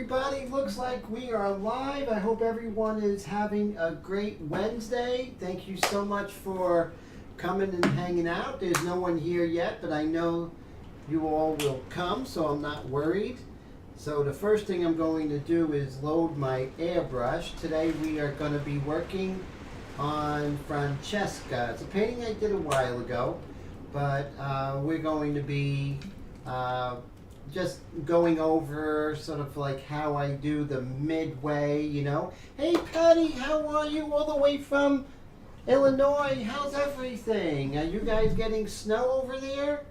everybody. Looks like we are live. I hope everyone is having a great Wednesday. Thank you so much for coming and hanging out. There's no one here yet, but I know you all will come, so I'm not worried. So the first thing I'm going to do is load my airbrush. Today we are going to be working on Francesca. It's a painting I did a while ago, but we're going to be just going over sort of like how I do the midway, you know. Hey Patty, how are you all the way from Illinois? How's everything? Are you guys getting snow over there?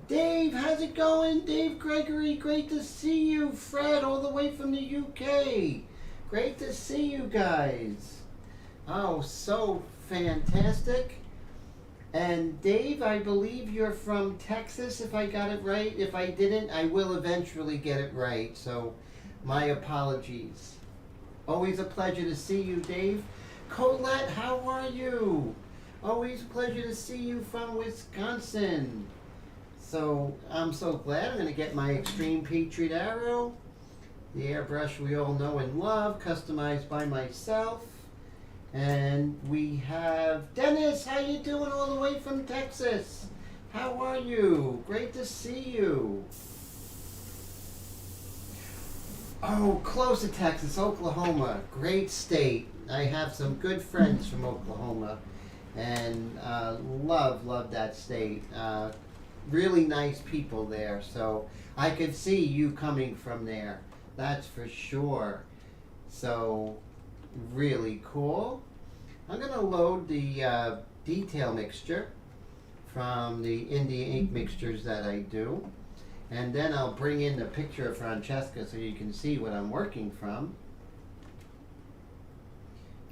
Dave, how's it going? Dave Gregory, great to see you. Fred, all the way from the UK. Great to see you guys. Oh, so fantastic. And Dave, I believe you're from Texas, if I got it right. If I didn't, I will eventually get it right. So my apologies. Always a pleasure to see you, Dave. Colette, how are you? Always a pleasure to see you from Wisconsin. So I'm so glad. I'm going to get my Extreme Patriot Arrow, the airbrush we all know and love, customized by myself. And we have Dennis. How you doing all the way from Texas? How are you? Great to see you. Oh, close to Texas, Oklahoma. Great state. I have some good friends from Oklahoma, and love that state. Really nice people there. So I could see you coming from there. That's for sure. So really cool. I'm going to load the detail mixture from the India ink mixtures that I do, and then I'll bring in the picture of Francesca so you can see what I'm working from.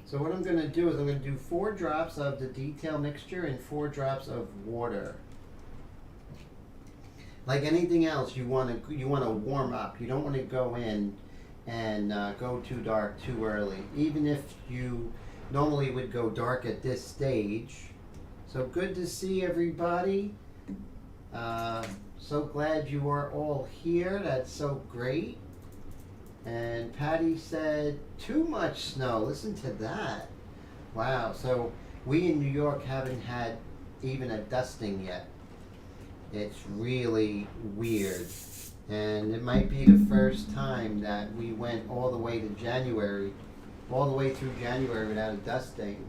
So what I'm going to do is I'm going to do 4 drops of the detail mixture and 4 drops of water. Like anything else, you want to warm up. You don't want to go in and go too dark too early, even if you normally would go dark at this stage. So good to see everybody. So glad you are all here. That's so great. And Patty said, too much snow. Listen to that. Wow. So we in New York haven't had even a dusting yet. It's really weird. And it might be the first time that we went all the way to January, all the way through January without a dusting.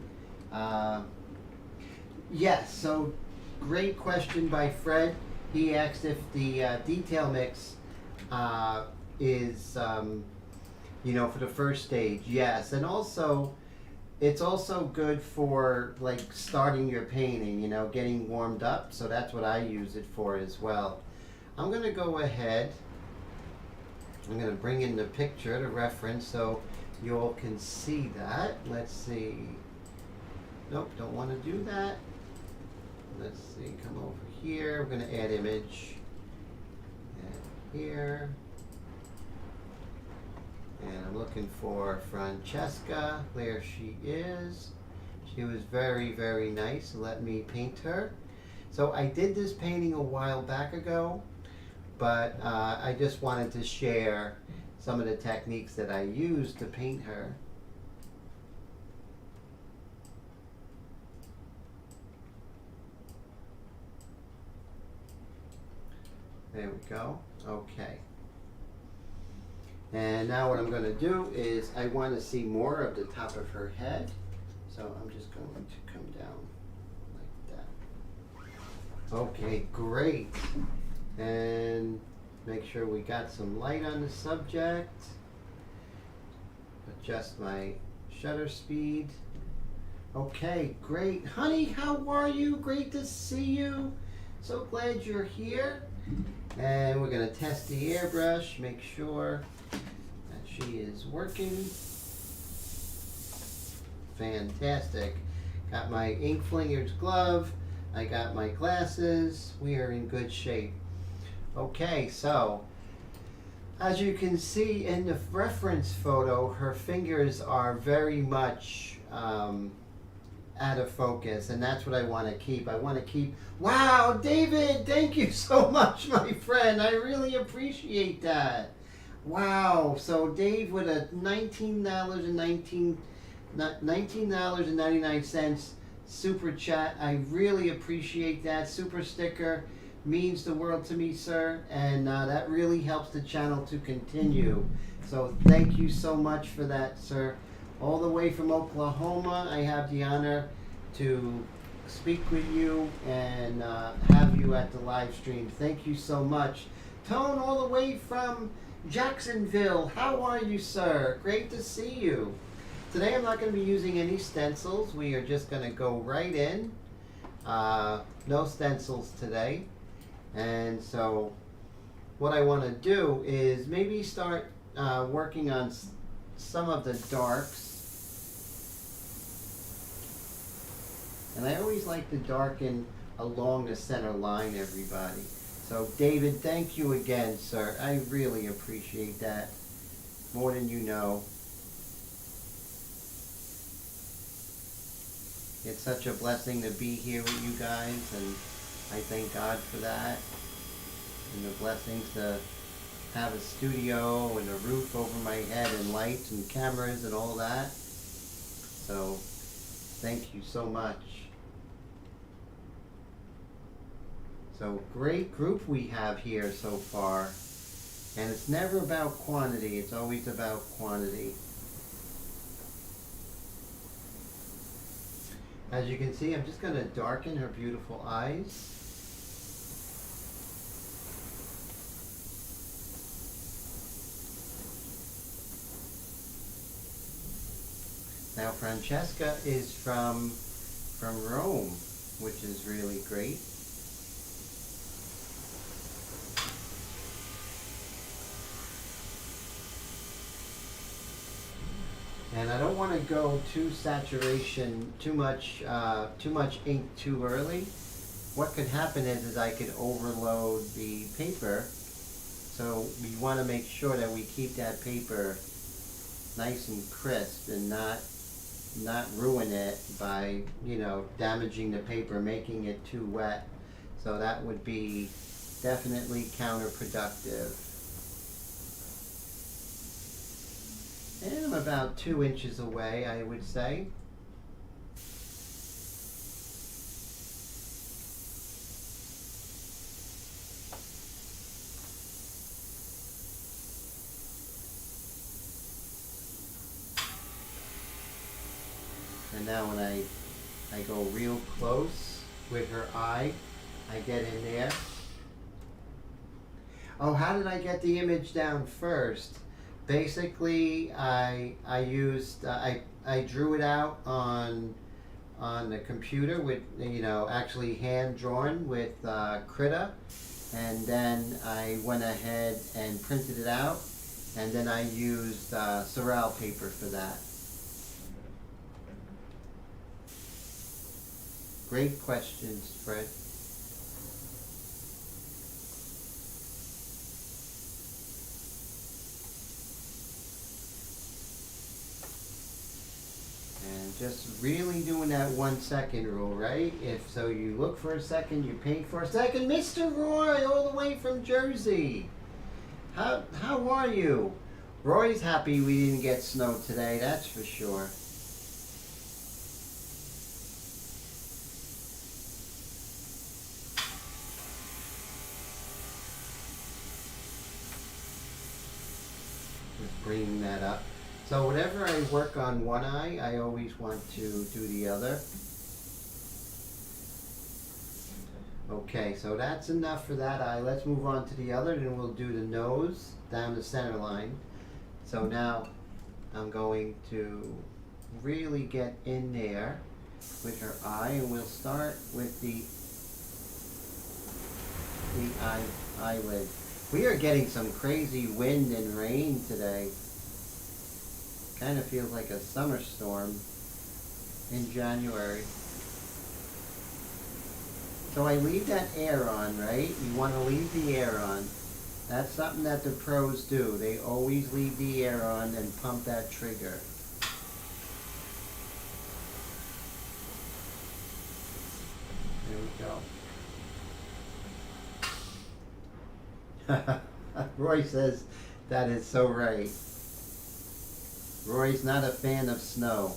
Yes, so great question by Fred. He asked if the detail mix is, for the first stage. Yes, and also, it's also good for like starting your painting, getting warmed up. So that's what I use it for as well. I'm going to go ahead. I'm going to bring in the picture to reference so you all can see that. Let's see. Nope, don't want to do that. Let's see, come over here. We're going to add image. And here. And I'm looking for Francesca. There she is. She was very, very nice. Let me paint her. So I did this painting a while back ago, but I just wanted to share some of the techniques that I used to paint her. There we go. Okay. And now what I'm going to do is I want to see more of the top of her head. So I'm just going to come down like that. Okay, great. And make sure we got some light on the subject. Adjust my shutter speed. Okay, great. Honey, how are you? Great to see you. So glad you're here. And we're going to test the airbrush, make sure that she is working. Fantastic. Got my ink flingers glove. I got my glasses. We are in good shape. Okay, so as you can see in the reference photo, her fingers are very much out of focus, and that's what I want to keep. I want to keep, wow, David, thank you so much, my friend. I really appreciate that. Wow. So Dave with a $19.99 super chat. I really appreciate that. Super sticker means the world to me, sir, and that really helps the channel to continue. So thank you so much for that, sir. All the way from Oklahoma, I have the honor to speak with you and have you at the live stream. Thank you so much. Tone, all the way from Jacksonville, how are you, sir? Great to see you. Today I'm not going to be using any stencils. We are just going to go right in. No stencils today. And so what I want to do is maybe start working on some of the darks. And I always like to darken along the center line, everybody. So David, thank you again, sir. I really appreciate that, more than you know. It's such a blessing to be here with you guys, and I thank God for that. And the blessings to have a studio and a roof over my head and lights and cameras and all that. So thank you so much. So great group we have here so far. And it's never about quantity, it's always about quantity. As you can see, I'm just going to darken her beautiful eyes. Now Francesca is from Rome, which is really great. And I don't want to go too saturation, too much ink too early. What could happen is I could overload the paper. So we want to make sure that we keep that paper nice and crisp and not ruin it by, damaging the paper, making it too wet. So that would be definitely counterproductive. And I'm about 2 inches away, I would say. And now when I go real close with her eye, I get in there. Oh, how did I get the image down first? Basically, I drew it out on the computer with, actually hand drawn with Krita, and then I went ahead and printed it out, and then I used Sorrel paper for that. Great questions, Fred. Just really doing that 1 second rule, right? If so, you look for a second, you paint for a second. Mr. Roy, all the way from Jersey. How are you? Roy's happy we didn't get snow today, that's for sure. Just bringing that up. So whenever I work on one eye, I always want to do the other. Okay, so that's enough for that eye. Let's move on to the other, then we'll do the nose down the center line. So now I'm going to really get in there with her eye, and we'll start with the eyelid. We are getting some crazy wind and rain today. Kind of feels like a summer storm in January. So I leave that air on, right? You want to leave the air on. That's something that the pros do. They always leave the air on and pump that trigger. There we go. Roy says, That is so right. Roy's not a fan of snow.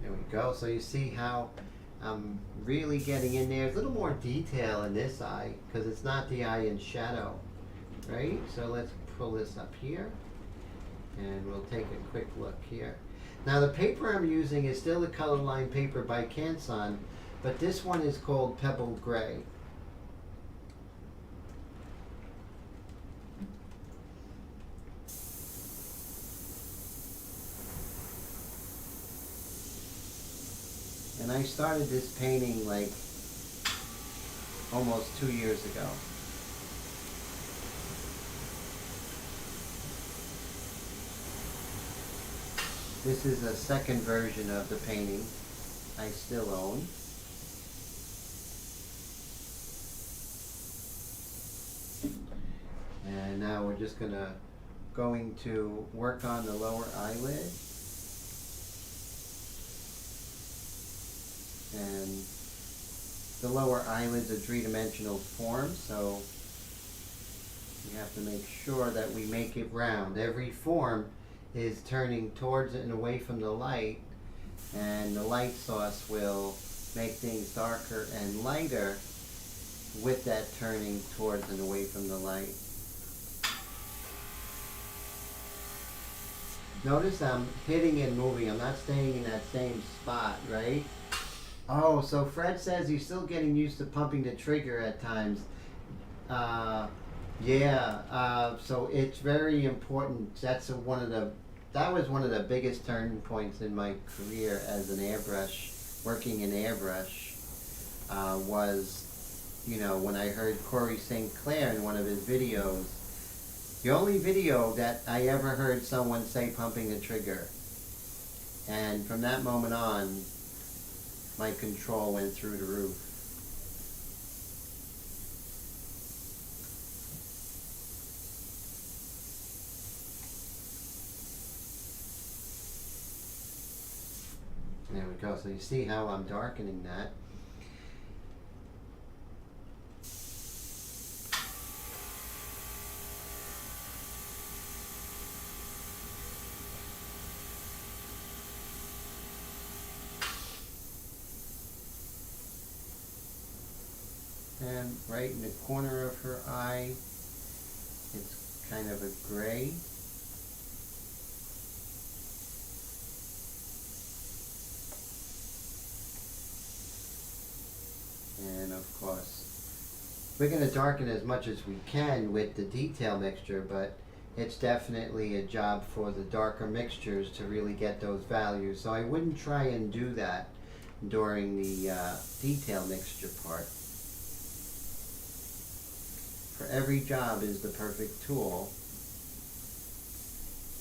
There we go. So you see how I'm really getting in there. There's a little more detail in this eye because it's not the eye in shadow, right? So let's pull this up here and we'll take a quick look here. Now the paper I'm using is still the color line paper by Canson, but this one is called Pebble Gray. And I started this painting like almost 2 years ago. This is a second version of the painting I still own. And now we're just going to work on the lower eyelid. And the lower eyelid's a three-dimensional form, so we have to make sure that we make it round. Every form is turning towards it and away from the light, and the light source will make things darker and lighter with that turning towards and away from the light. Notice I'm hitting and moving. I'm not staying in that same spot, right? Oh, so Fred says he's still getting used to pumping the trigger at times. So it's very important. That was one of the biggest turning points in my career as an airbrush, working in airbrush, was, when I heard Corey St. Clair in one of his videos. The only video that I ever heard someone say pumping the trigger. And from that moment on, my control went through the roof. There we go. So you see how I'm darkening that. And right in the corner of her eye, it's kind of a gray. And of course, we're going to darken as much as we can with the detail mixture, but it's definitely a job for the darker mixtures to really get those values. So I wouldn't try and do that during the detail mixture part. For every job is the perfect tool,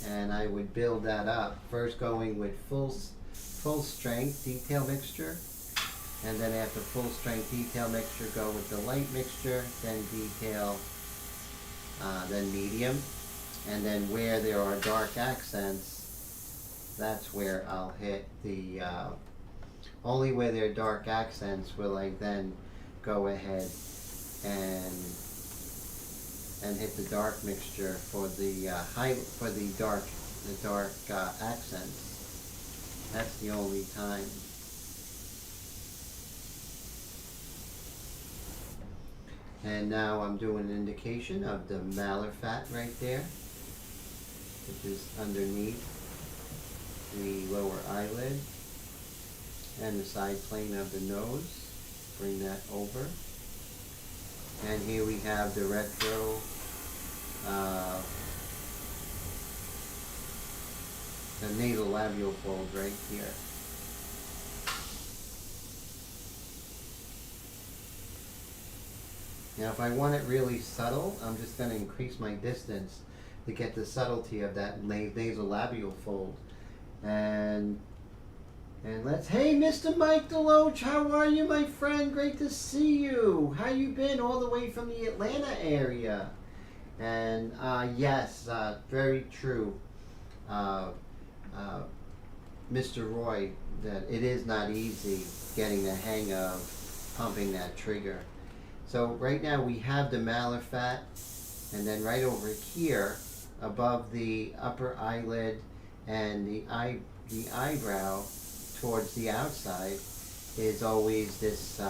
and I would build that up, first going with full strength detail mixture, and then after full strength detail mixture go with the light mixture, then detail, then medium, and then where there are dark accents, that's where I'll hit the, only where there are dark accents will I then go ahead and hit the dark mixture for the dark accents. That's the only time. And now I'm doing an indication of the malar fat right there, which is underneath the lower eyelid and the side plane of the nose. Bring that over. And here we have the retro the nasolabial fold right here. Now if I want it really subtle, I'm just going to increase my distance to get the subtlety of that nasolabial fold. And And hey, Mr. Mike Deloach, how are you, my friend? Great to see you. How you been all the way from the Atlanta area? And yes, very true, uh, Mr. Roy, that it is not easy getting the hang of pumping that trigger. So right now we have the malar fat, and then right over here, above the upper eyelid and the eyebrow towards the outside, is always this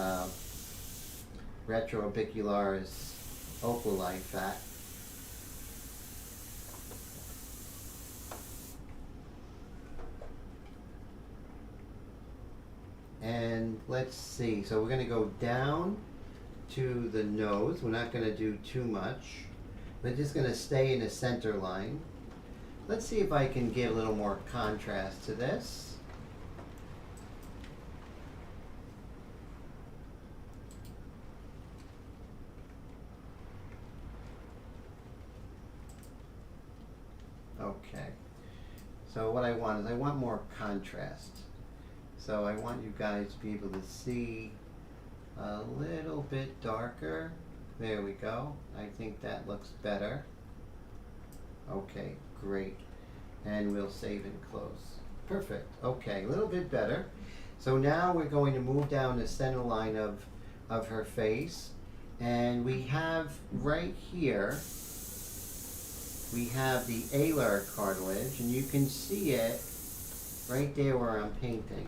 retrorbicularis oculi fat. And let's see, so we're going to go down to the nose. We're not going to do too much. We're just going to stay in the center line. Let's see if I can give a little more contrast to this. Okay. So what I want is I want more contrast. So I want you guys to be able to see a little bit darker. There we go. I think that looks better. Okay, great. And we'll save and close. Perfect. Okay, a little bit better. So now we're going to move down the center line of her face. And we have right here, we have the alar cartilage, and you can see it right there where I'm painting.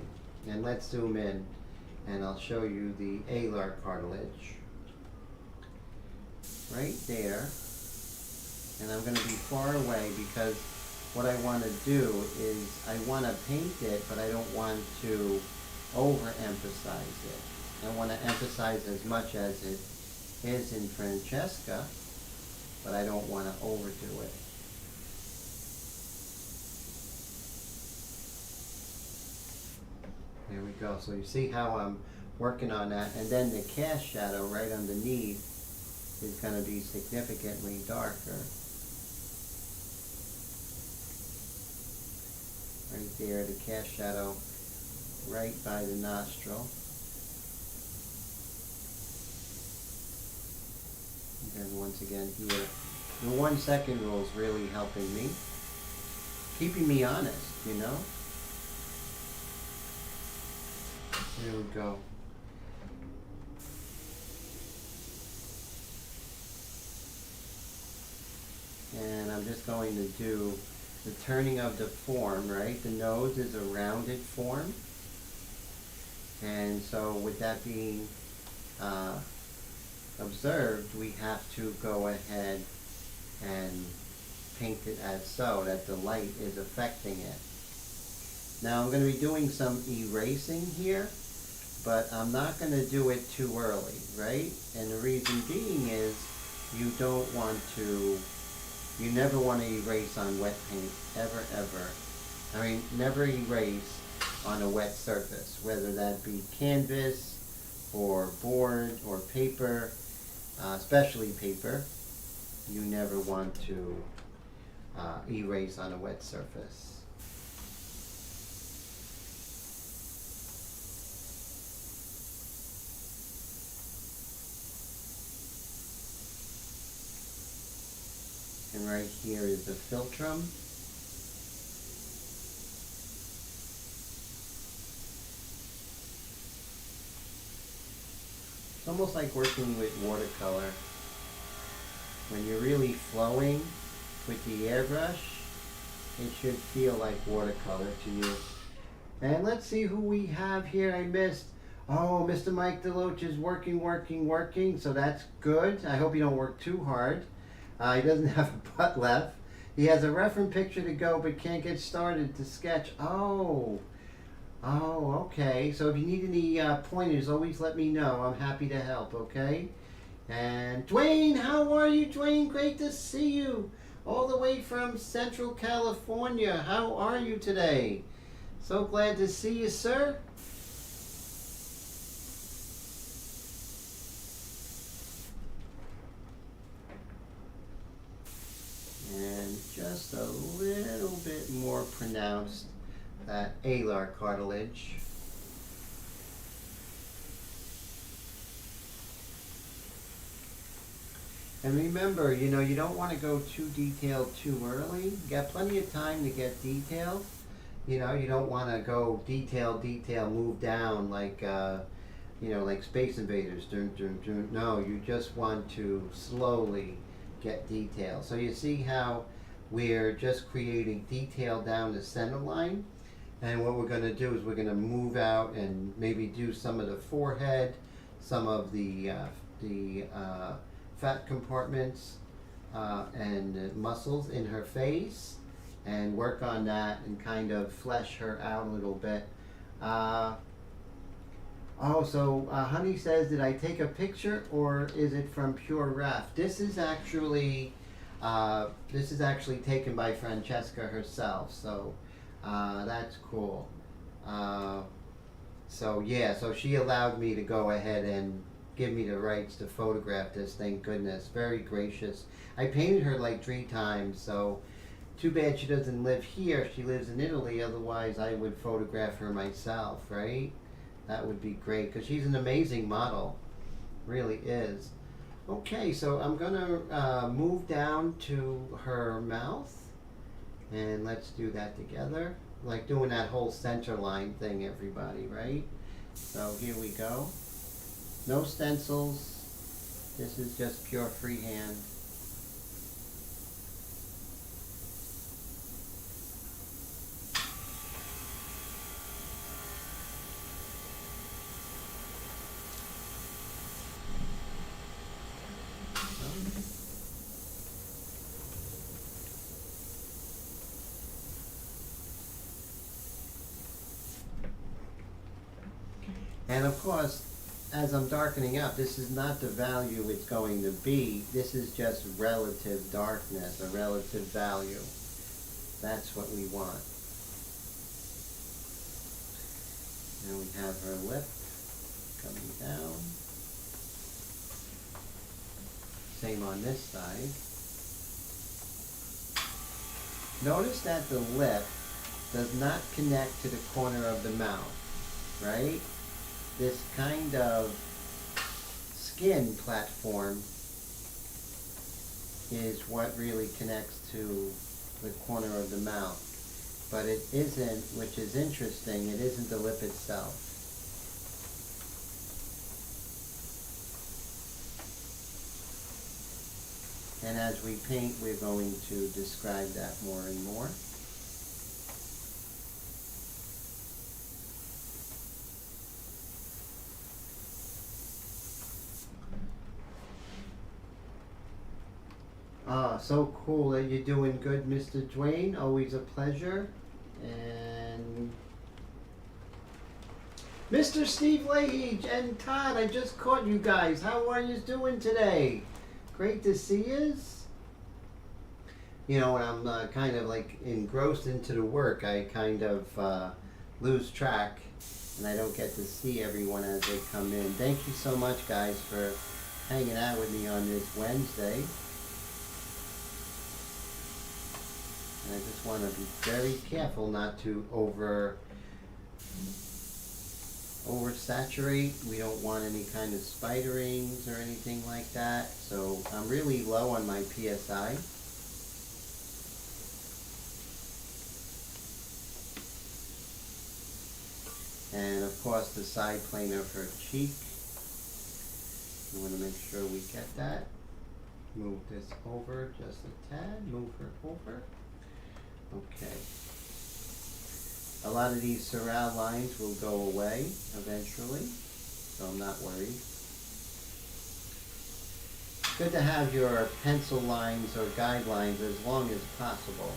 And let's zoom in, and I'll show you the alar cartilage. Right there. And I'm going to be far away because what I want to do is I want to paint it, but I don't want to overemphasize it. I want to emphasize as much as it is in Francesca, but I don't want to overdo it. There we go. So you see how I'm working on that. And then the cast shadow right underneath is going to be significantly darker. Right there, the cast shadow right by the nostril. And then once again here, the 1 second rule is really helping me, keeping me honest, you know. There we go. And I'm just going to do the turning of the form, right? The nose is a rounded form. And so with that being observed, we have to go ahead and paint it as so that the light is affecting it. Now I'm going to be doing some erasing here, but I'm not going to do it too early, right? And the reason being is you don't want to, you never want to erase on wet paint, ever, ever. I mean, never erase on a wet surface, whether that be canvas or board or paper, especially paper. You never want to erase on a wet surface. And right here is the philtrum. It's almost like working with watercolor. When you're really flowing with the airbrush, it should feel like watercolor to you. And let's see who we have here. I missed. Oh, Mr. Mike Deloach is working, so that's good. I hope you don't work too hard. He doesn't have a butt left. He has a reference picture to go, but can't get started to sketch. Oh, okay. So if you need any pointers, always let me know. I'm happy to help, okay? And Dwayne, how are you, Dwayne? Great to see you. All the way from Central California. How are you today? So glad to see you, sir. And just a little bit more pronounced that alar cartilage. And remember, you know, you don't want to go too detailed too early. You got plenty of time to get detailed. You know, you don't want to go detail, move down like, you know, like Space Invaders. Dun, dun, dun. No, you just want to slowly get detail. So you see how we're just creating detail down the center line. And what we're going to do is we're going to move out and maybe do some of the forehead, some of the fat compartments and muscles in her face, and work on that and kind of flesh her out a little bit. Honey says, did I take a picture or is it from Pure Ref? This is actually taken by Francesca herself, so that's cool. So she allowed me to go ahead and give me the rights to photograph this, thank goodness. Very gracious. I painted her like 3 times, so too bad she doesn't live here. She lives in Italy, otherwise I would photograph her myself, right? That would be great, because she's an amazing model. Really is. Okay, so I'm gonna move down to her mouth, and let's do that together. Like doing that whole center line thing, everybody, right? So here we go. No stencils. This is just pure freehand. And of course, as I'm darkening up, this is not the value it's going to be. This is just relative darkness, a relative value. That's what we want. And we have her lip coming down. Same on this side. Notice that the lip does not connect to the corner of the mouth, right? This kind of skin platform is what really connects to the corner of the mouth. But it isn't, which is interesting, it isn't the lip itself. And as we paint, we're going to describe that more and more. So cool that you're doing good, Mr. Dwayne. Always a pleasure. And Mr. Steve Leahy and Todd, I just caught you guys. How are you doing today? Great to see you. You know, when I'm kind of like engrossed into the work, I kind of lose track and I don't get to see everyone as they come in. Thank you so much, guys, for hanging out with me on this Wednesday. And I just want to be very careful not to oversaturate. We don't want any kind of spiderings or anything like that. So I'm really low on my PSI. And of course the side plane of her cheek. We want to make sure we get that. Move this over just a tad. Move her over. Okay. A lot of these surround lines will go away eventually, so I'm not worried. Good to have your pencil lines or guidelines as long as possible.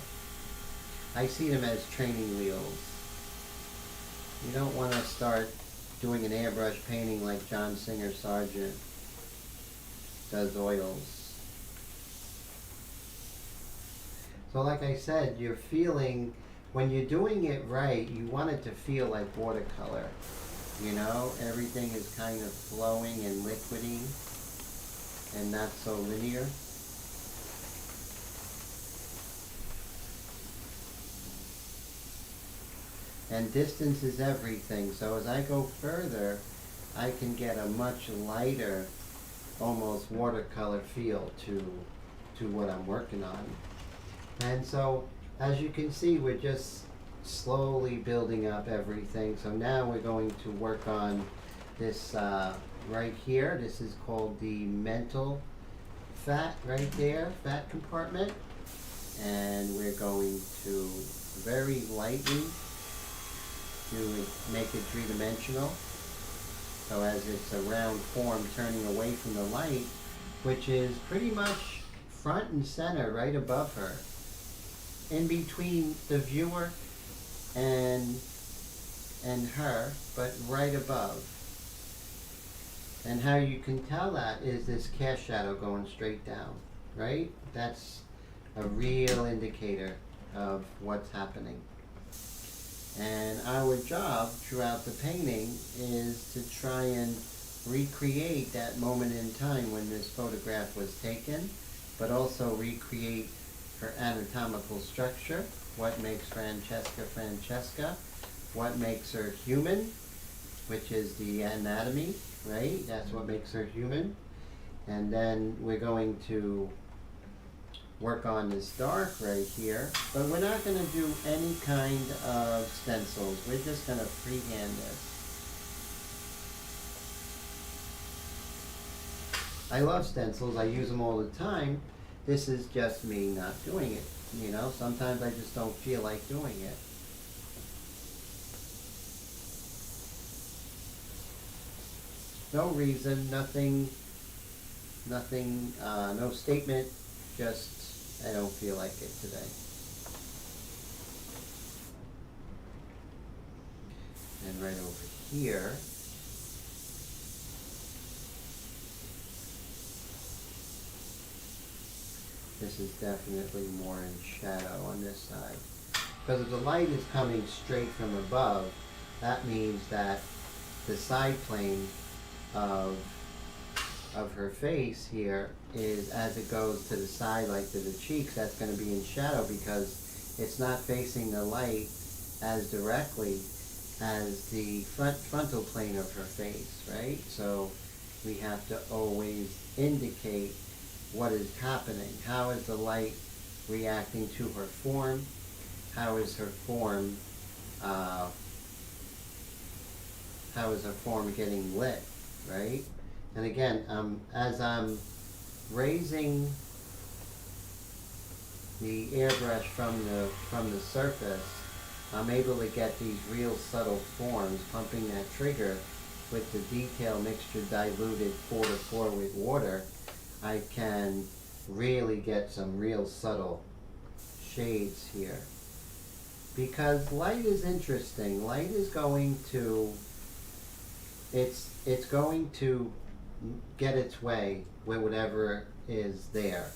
I see them as training wheels. You don't want to start doing an airbrush painting like John Singer Sargent does oils. So like I said, you're feeling, when you're doing it right, you want it to feel like watercolor. You know, everything is kind of flowing and liquidy and not so linear. And distance is everything. So as I go further, I can get a much lighter, almost watercolor feel to what I'm working on. And so, as you can see, we're just slowly building up everything. So now we're going to work on this right here. This is called the mental fat right there, fat compartment. And we're going to very lightly make it three-dimensional. So as it's a round form turning away from the light, which is pretty much front and center right above her, in between the viewer and her, but right above. And how you can tell that is this cast shadow going straight down, right? That's a real indicator of what's happening. And our job throughout the painting is to try and recreate that moment in time when this photograph was taken, but also recreate her anatomical structure, what makes Francesca Francesca, what makes her human, which is the anatomy, right? That's what makes her human. And then we're going to work on this dark right here, but we're not going to do any kind of stencils. We're just going to freehand this. I love stencils. I use them all the time. This is just me not doing it. You know, sometimes I just don't feel like doing it. No reason, nothing, no statement, just I don't feel like it today. And right over here, this is definitely more in shadow on this side. Because if the light is coming straight from above, that means that the side plane of her face here is, as it goes to the side, like to the cheeks, that's going to be in shadow because it's not facing the light as directly as the frontal plane of her face, right? So we have to always indicate what is happening. How is the light reacting to her form? How is her form getting lit, right? And again, as I'm raising the airbrush from the surface, I'm able to get these real subtle forms, pumping that trigger with the detail mixture diluted 4:4 with water. I can really get some real subtle shades here. Because light is interesting. Light is going to, it's going to get its way with whatever is there,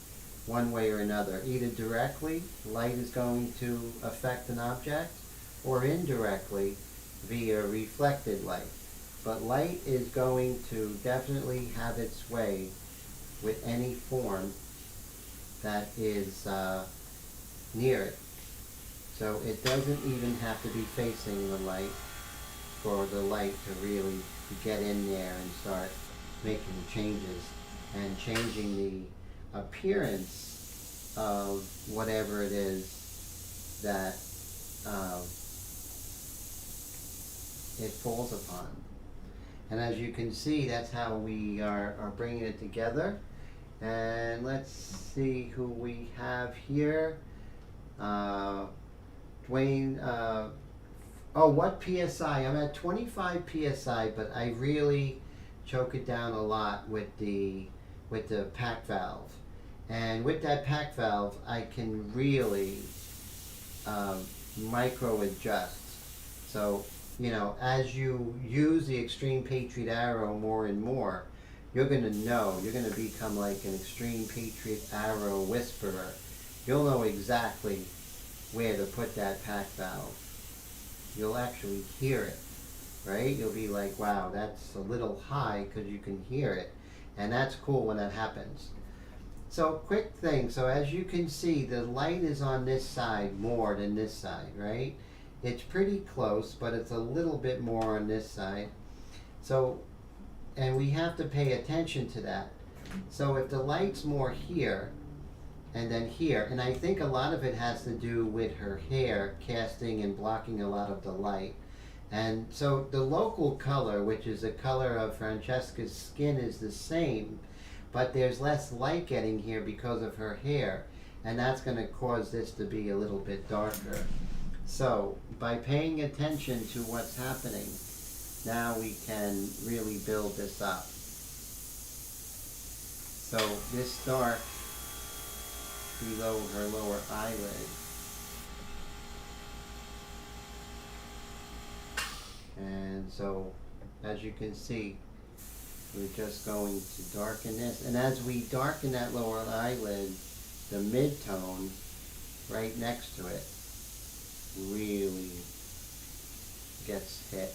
one way or another. Either directly, light is going to affect an object, or indirectly via reflected light. But light is going to definitely have its way with any form that is near it. So it doesn't even have to be facing the light for the light to really get in there and start making changes and changing the appearance of whatever it is that it falls upon. And as you can see, that's how we are bringing it together. And let's see who we have here. Dwayne, what PSI? I'm at 25 PSI, but I really choke it down a lot with the pack valve. And with that pack valve, I can really micro adjust. So, you know, as you use the Extreme Patriot Arrow more and more, you're going to know, you're going to become like an Extreme Patriot Arrow whisperer. You'll know exactly where to put that pack valve. You'll actually hear it, right? You'll be like, wow, that's a little high, because you can hear it. And that's cool when that happens. So, quick thing. So as you can see, the light is on this side more than this side, right? It's pretty close, but it's a little bit more on this side. So, and we have to pay attention to that. So if the light's more here and then here, and I think a lot of it has to do with her hair casting and blocking a lot of the light. And so the local color, which is the color of Francesca's skin, is the same, but there's less light getting here because of her hair, and that's going to cause this to be a little bit darker. So by paying attention to what's happening, now we can really build this up. So this dark below her lower eyelid, and so as you can see, we're just going to darken this, and as we darken that lower eyelid, the mid-tone right next to it really gets hit.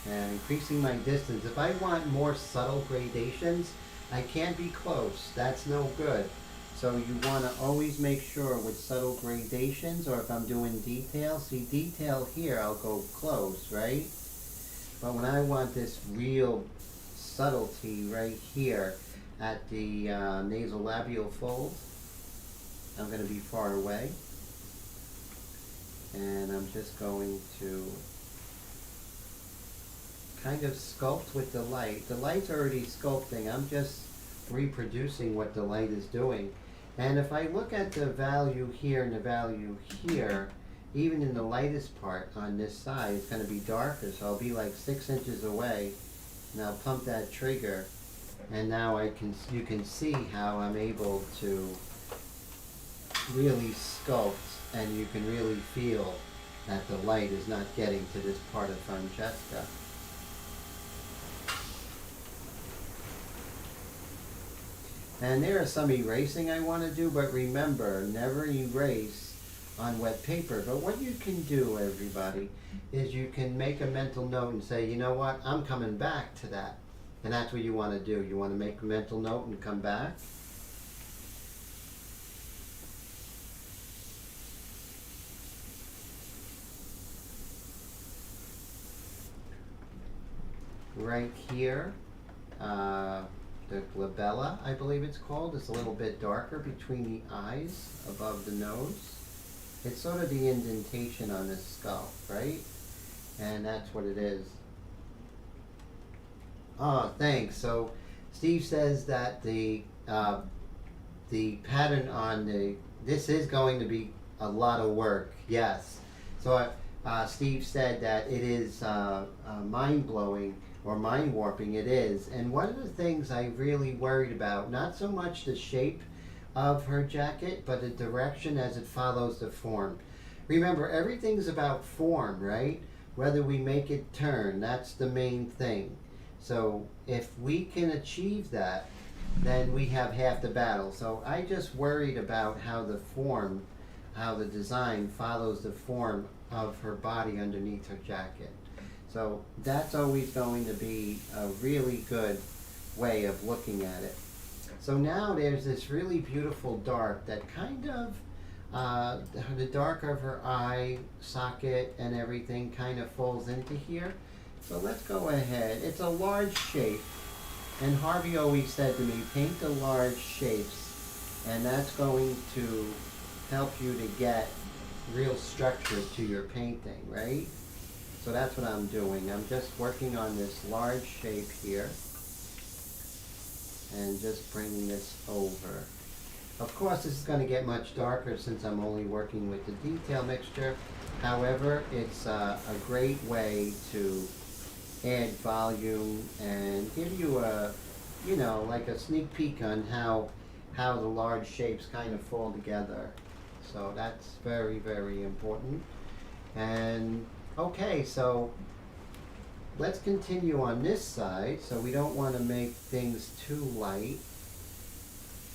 And increasing my distance. If I want more subtle gradations, I can't be close. That's no good. So you want to always make sure with subtle gradations, or if I'm doing detail, see detail here, I'll go close, right? But when I want this real subtlety right here at the nasolabial fold, I'm going to be far away. And I'm just going to kind of sculpt with the light. The light's already sculpting. I'm just reproducing what the light is doing. And if I look at the value here and the value here, even in the lightest part on this side, it's going to be darker. So I'll be like 6 inches away, and I'll pump that trigger, and now you can see how I'm able to really sculpt, and you can really feel that the light is not getting to this part of Francesca. And there is some erasing I want to do, but remember, never erase on wet paper. But what you can do, everybody, is you can make a mental note and say, you know what, I'm coming back to that. And that's what you want to do. You want to make a mental note and come back. Right here, the glabella, I believe it's called. It's a little bit darker between the eyes, above the nose. It's sort of the indentation on this skull, right? And that's what it is. Oh, thanks. So Steve says that the pattern on this is going to be a lot of work. Yes. So Steve said that it is mind-blowing or mind warping. It is. And one of the things I really worried about, not so much the shape of her jacket, but the direction as it follows the form. Remember, everything's about form, right? Whether we make it turn, that's the main thing. So if we can achieve that, then we have half the battle. So I just worried about how the form, how the design follows the form of her body underneath her jacket. So that's always going to be a really good way of looking at it. So now there's this really beautiful dark that kind of, the dark of her eye socket and everything kind of falls into here. So let's go ahead. It's a large shape. And Harvey always said to me, paint the large shapes, and that's going to help you to get real structure to your painting, right? So that's what I'm doing. I'm just working on this large shape here and just bringing this over. Of course, this is going to get much darker since I'm only working with the detail mixture. However, it's a great way to add volume and give you a, you know, like a sneak peek on how the large shapes kind of fall together. So that's very, very important. And okay, so let's continue on this side. So we don't want to make things too light.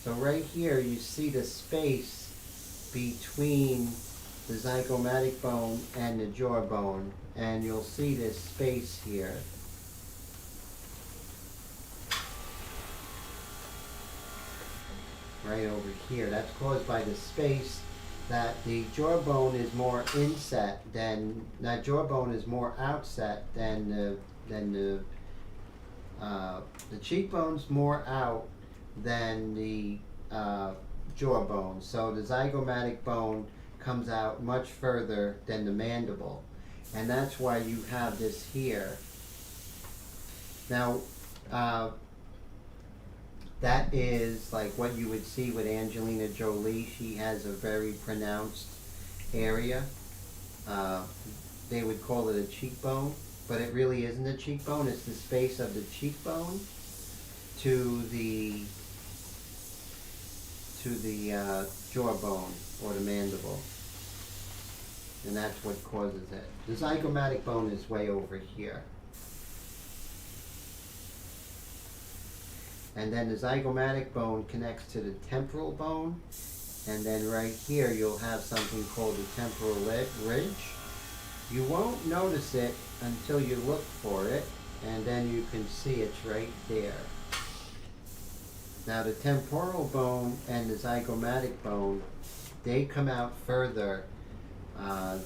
So right here you see the space between the zygomatic bone and the jawbone, and you'll see this space here. Right over here. That's caused by the space that the jawbone is more inset than, that jawbone is more outset than the cheekbone's more out than the jawbone. So the zygomatic bone comes out much further than the mandible. And that's why you have this here. Now, that is like what you would see with Angelina Jolie. She has a very pronounced area. They would call it a cheekbone, but it really isn't a cheekbone. It's the space of the cheekbone to the jawbone or the mandible. And that's what causes it. The zygomatic bone is way over here. And then the zygomatic bone connects to the temporal bone. And then right here you'll have something called the temporal ridge. You won't notice it until you look for it, and then you can see it's right there. Now the temporal bone and the zygomatic bone, they come out further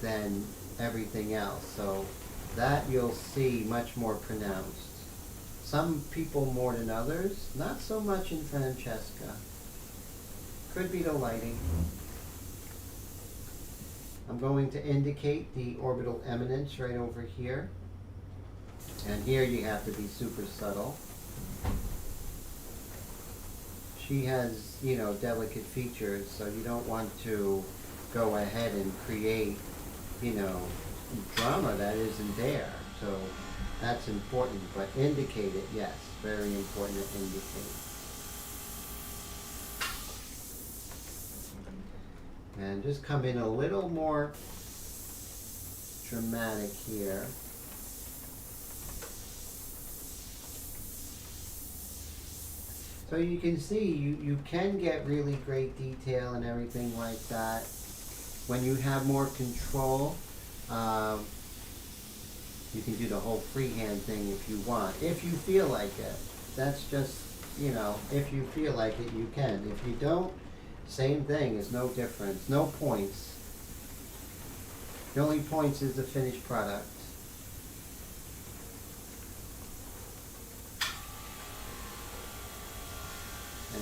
than everything else. So that you'll see much more pronounced. Some people more than others, not so much in Francesca. Could be the lighting. I'm going to indicate the orbital eminence right over here. And here you have to be super subtle. She has, you know, delicate features, so you don't want to go ahead and create, you know, drama that isn't there. So that's important, but indicate it, yes, very important to indicate. And just come in a little more dramatic here. So you can see, you can get really great detail and everything like that. When you have more control, you can do the whole freehand thing if you want. If you feel like it. That's just, you know, if you feel like it, you can. If you don't, same thing. It's no difference. No points. The only points is the finished product.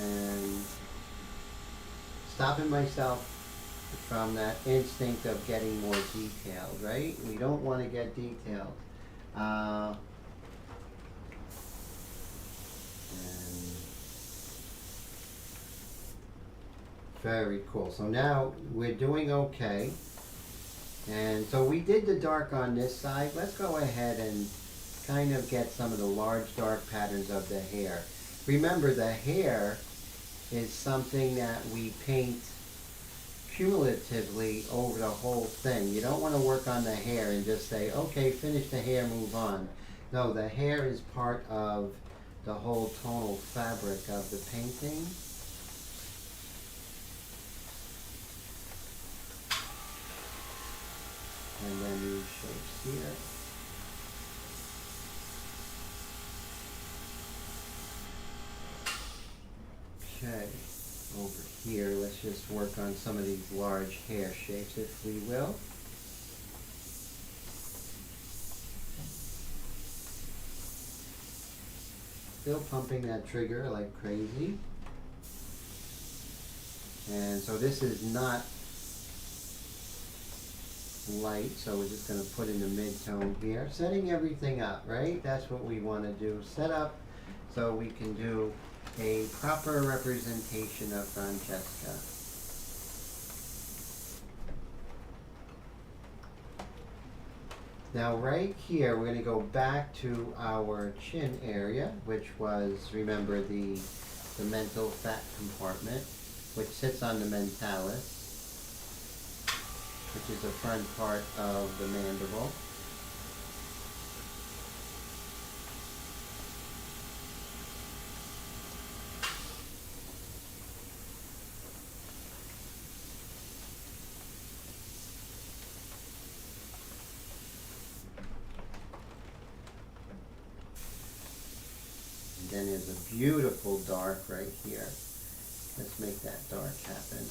And stopping myself from that instinct of getting more detailed, right? We don't want to get detailed. And very cool. So now we're doing okay. And so we did the dark on this side. Let's go ahead and kind of get some of the large dark patterns of the hair. Remember, the hair is something that we paint cumulatively over the whole thing. You don't want to work on the hair and just say, okay, finish the hair, move on. No, the hair is part of the whole tonal fabric of the painting. And then these shapes here. Okay, over here, let's just work on some of these large hair shapes, if we will. Still pumping that trigger like crazy. And so this is not light, so we're just going to put in the mid-tone here. Setting everything up, right? That's what we want to do. Set up so we can do a proper representation of Francesca. Now right here, we're going to go back to our chin area, which was, remember, the mental fat compartment, which sits on the mentalis, which is the front part of the mandible. Then there's a beautiful dark right here. Let's make that dark happen.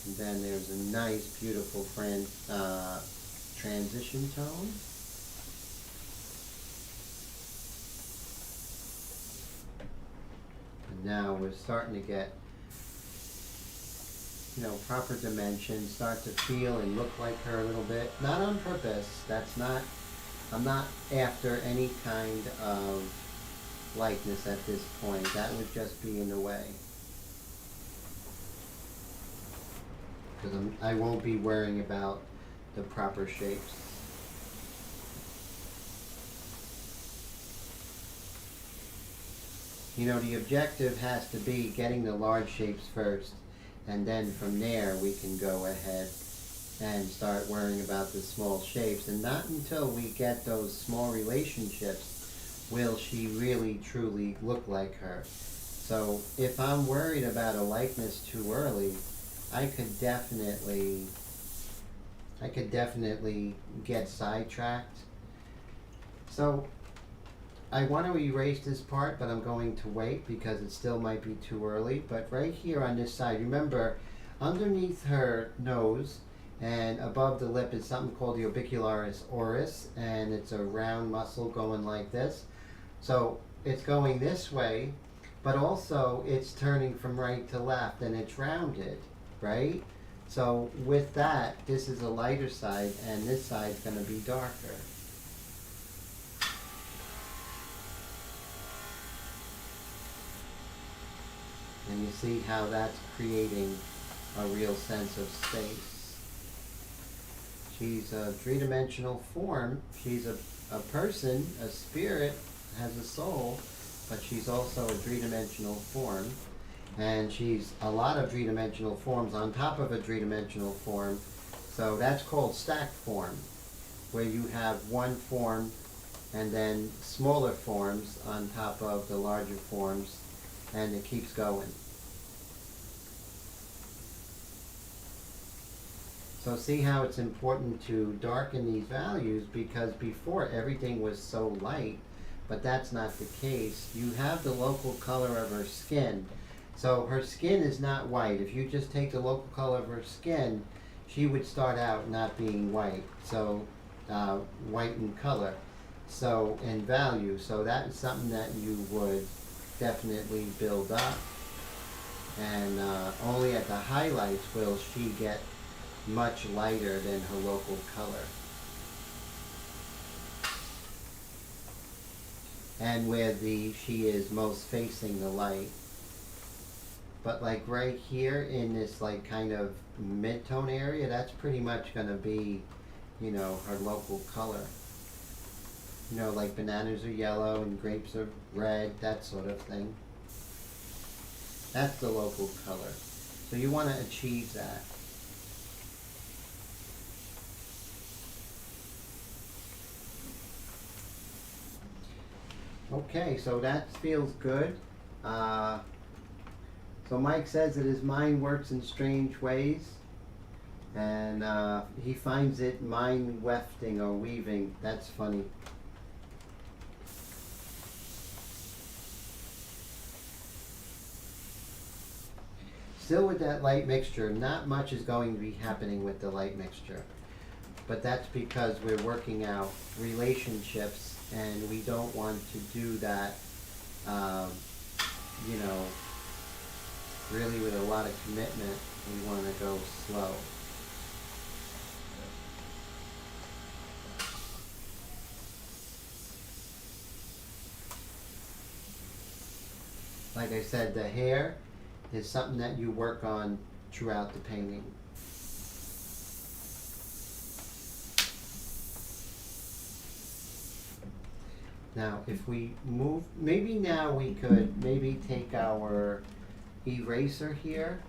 And then there's a nice, beautiful transition tone. And now we're starting to get, proper dimensions, start to feel and look like her a little bit. Not on purpose. I'm not after any kind of likeness at this point. That would just be in the way. Because I won't be worrying about the proper shapes. The objective has to be getting the large shapes first, and then from there we can go ahead and start worrying about the small shapes. And not until we get those small relationships will she really truly look like her. So if I'm worried about a likeness too early, I could definitely get sidetracked. So I want to erase this part, but I'm going to wait because it still might be too early. But right here on this side, remember, underneath her nose and above the lip is something called the orbicularis oris, and it's a round muscle going like this. So it's going this way, but also it's turning from right to left, and it's rounded, right? So with that, this is a lighter side, and this side's going to be darker. And you see how that's creating a real sense of space. She's a three-dimensional form. She's a person, a spirit, has a soul, but she's also a three-dimensional form. And she's a lot of three-dimensional forms on top of a three-dimensional form. So that's called stacked form, where you have one form and then smaller forms on top of the larger forms, and it keeps going. So see how it's important to darken these values, because before everything was so light, but that's not the case. You have the local color of her skin. So her skin is not white. If you just take the local color of her skin, she would start out not being white. So white in color, so in value. So that is something that you would definitely build up. And only at the highlights will she get much lighter than her local color. And where she is most facing the light. But like right here in this like kind of mid-tone area, that's pretty much going to be, her local color. Like bananas are yellow and grapes are red, that sort of thing. That's the local color. So you want to achieve that. Okay, so that feels good. So Mike says that his mind works in strange ways, and he finds it mind wefting or weaving. That's funny. Still with that light mixture, not much is going to be happening with the light mixture. But that's because we're working out relationships, and we don't want to do that, really with a lot of commitment. We want to go slow. Like I said, the hair is something that you work on throughout the painting. Now, if we move, maybe now we could take our eraser here,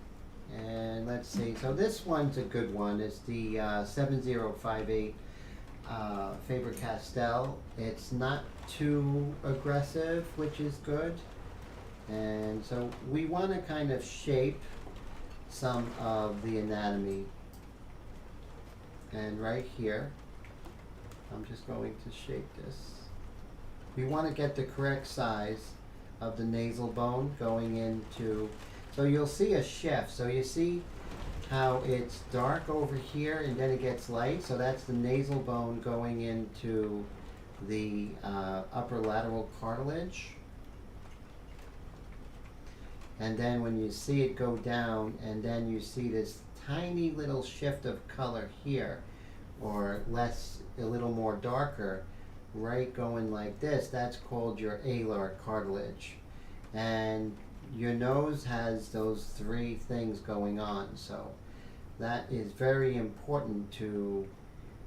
and let's see. So this one's a good one. It's the 7058 Faber-Castell. It's not too aggressive, which is good. And so we want to kind of shape some of the anatomy. And right here, I'm just going to shape this. We want to get the correct size of the nasal bone going into, so you'll see a shift. So you see how it's dark over here and then it gets light. So that's the nasal bone going into the upper lateral cartilage. And then when you see it go down, and then you see this tiny little shift of color here, or less, a little more darker, right, going like this, that's called your alar cartilage. And your nose has those three things going on, so that is very important to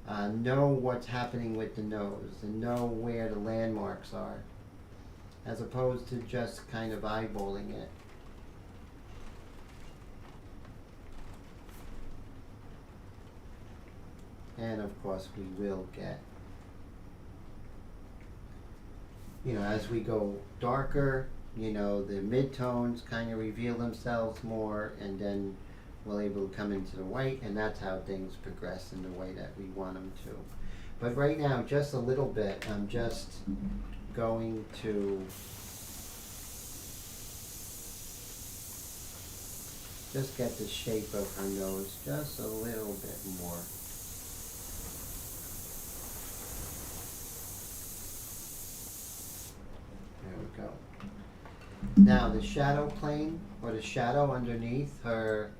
know what's happening with the nose and know where the landmarks are, as opposed to just kind of eyeballing it. And of course we will get, as we go darker, the midtones kind of reveal themselves more, and then we're able to come into the white, and that's how things progress in the way that we want them to. But right now, just a little bit, I'm just going to just get the shape of her nose just a little bit more. There we go. Now the shadow plane, or the shadow underneath her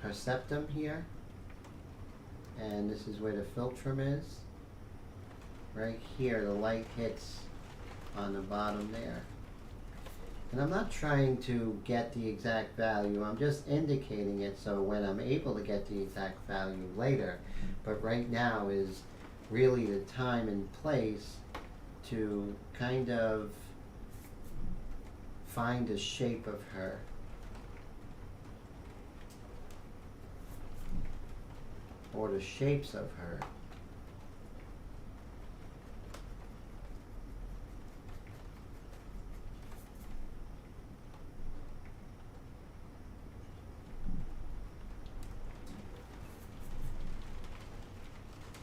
septum here, and this is where the philtrum is. Right here, the light hits on the bottom there. And I'm not trying to get the exact value, I'm just indicating it so when I'm able to get the exact value later. But right now is really the time and place to kind of find the shape of her. Or the shapes of her.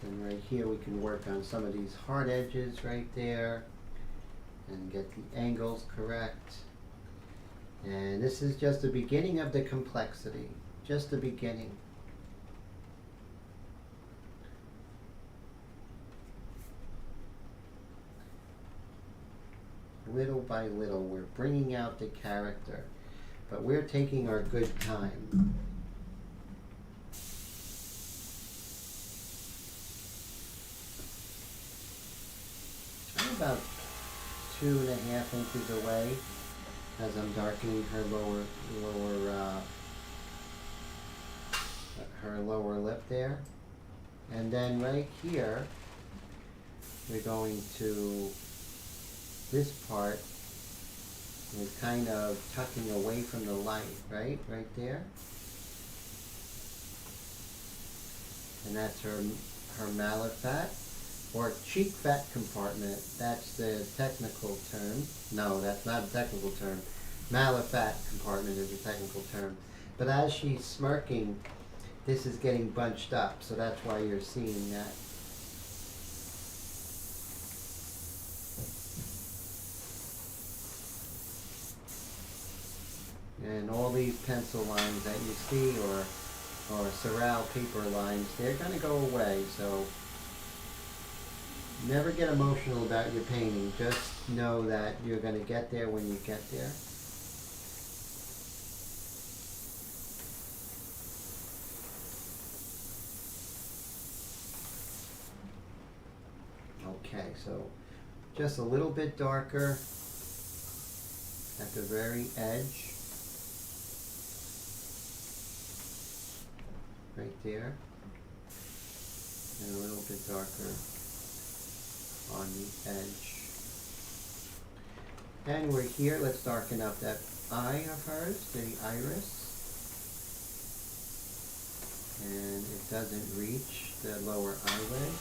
And right here we can work on some of these hard edges right there and get the angles correct. And this is just the beginning of the complexity, just the beginning. Little by little, we're bringing out the character, but we're taking our good time. I'm about 2.5 inches away as I'm darkening her lower lip there. And then right here, we're going to, this part is kind of tucking away from the light, right there. And that's her malafat, or cheek fat compartment. That's the technical term. No, that's not a technical term. Malafat compartment is a technical term. But as she's smirking, this is getting bunched up, so that's why you're seeing that. And all these pencil lines that you see, or Surreal paper lines, they're going to go away, so never get emotional about your painting. Just know that you're going to get there when you get there. Okay, so just a little bit darker at the very edge. Right there, and a little bit darker on the edge. And we're here, let's darken up that eye of hers, the iris. And it doesn't reach the lower eyelid.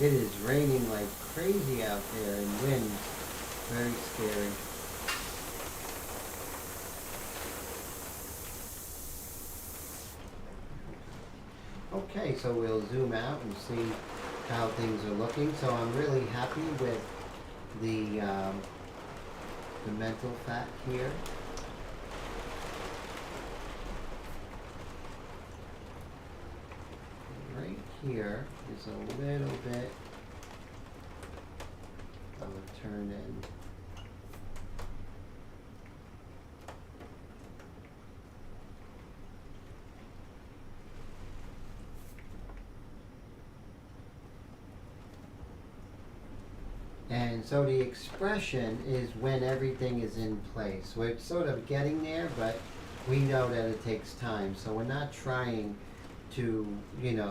It is raining like crazy out there, and wind, very scary. Okay, so we'll zoom out and see how things are looking. So I'm really happy with the mental fat here. Right here is a little bit of a turn in. And so the expression is when everything is in place. We're sort of getting there, but we know that it takes time. So we're not trying to,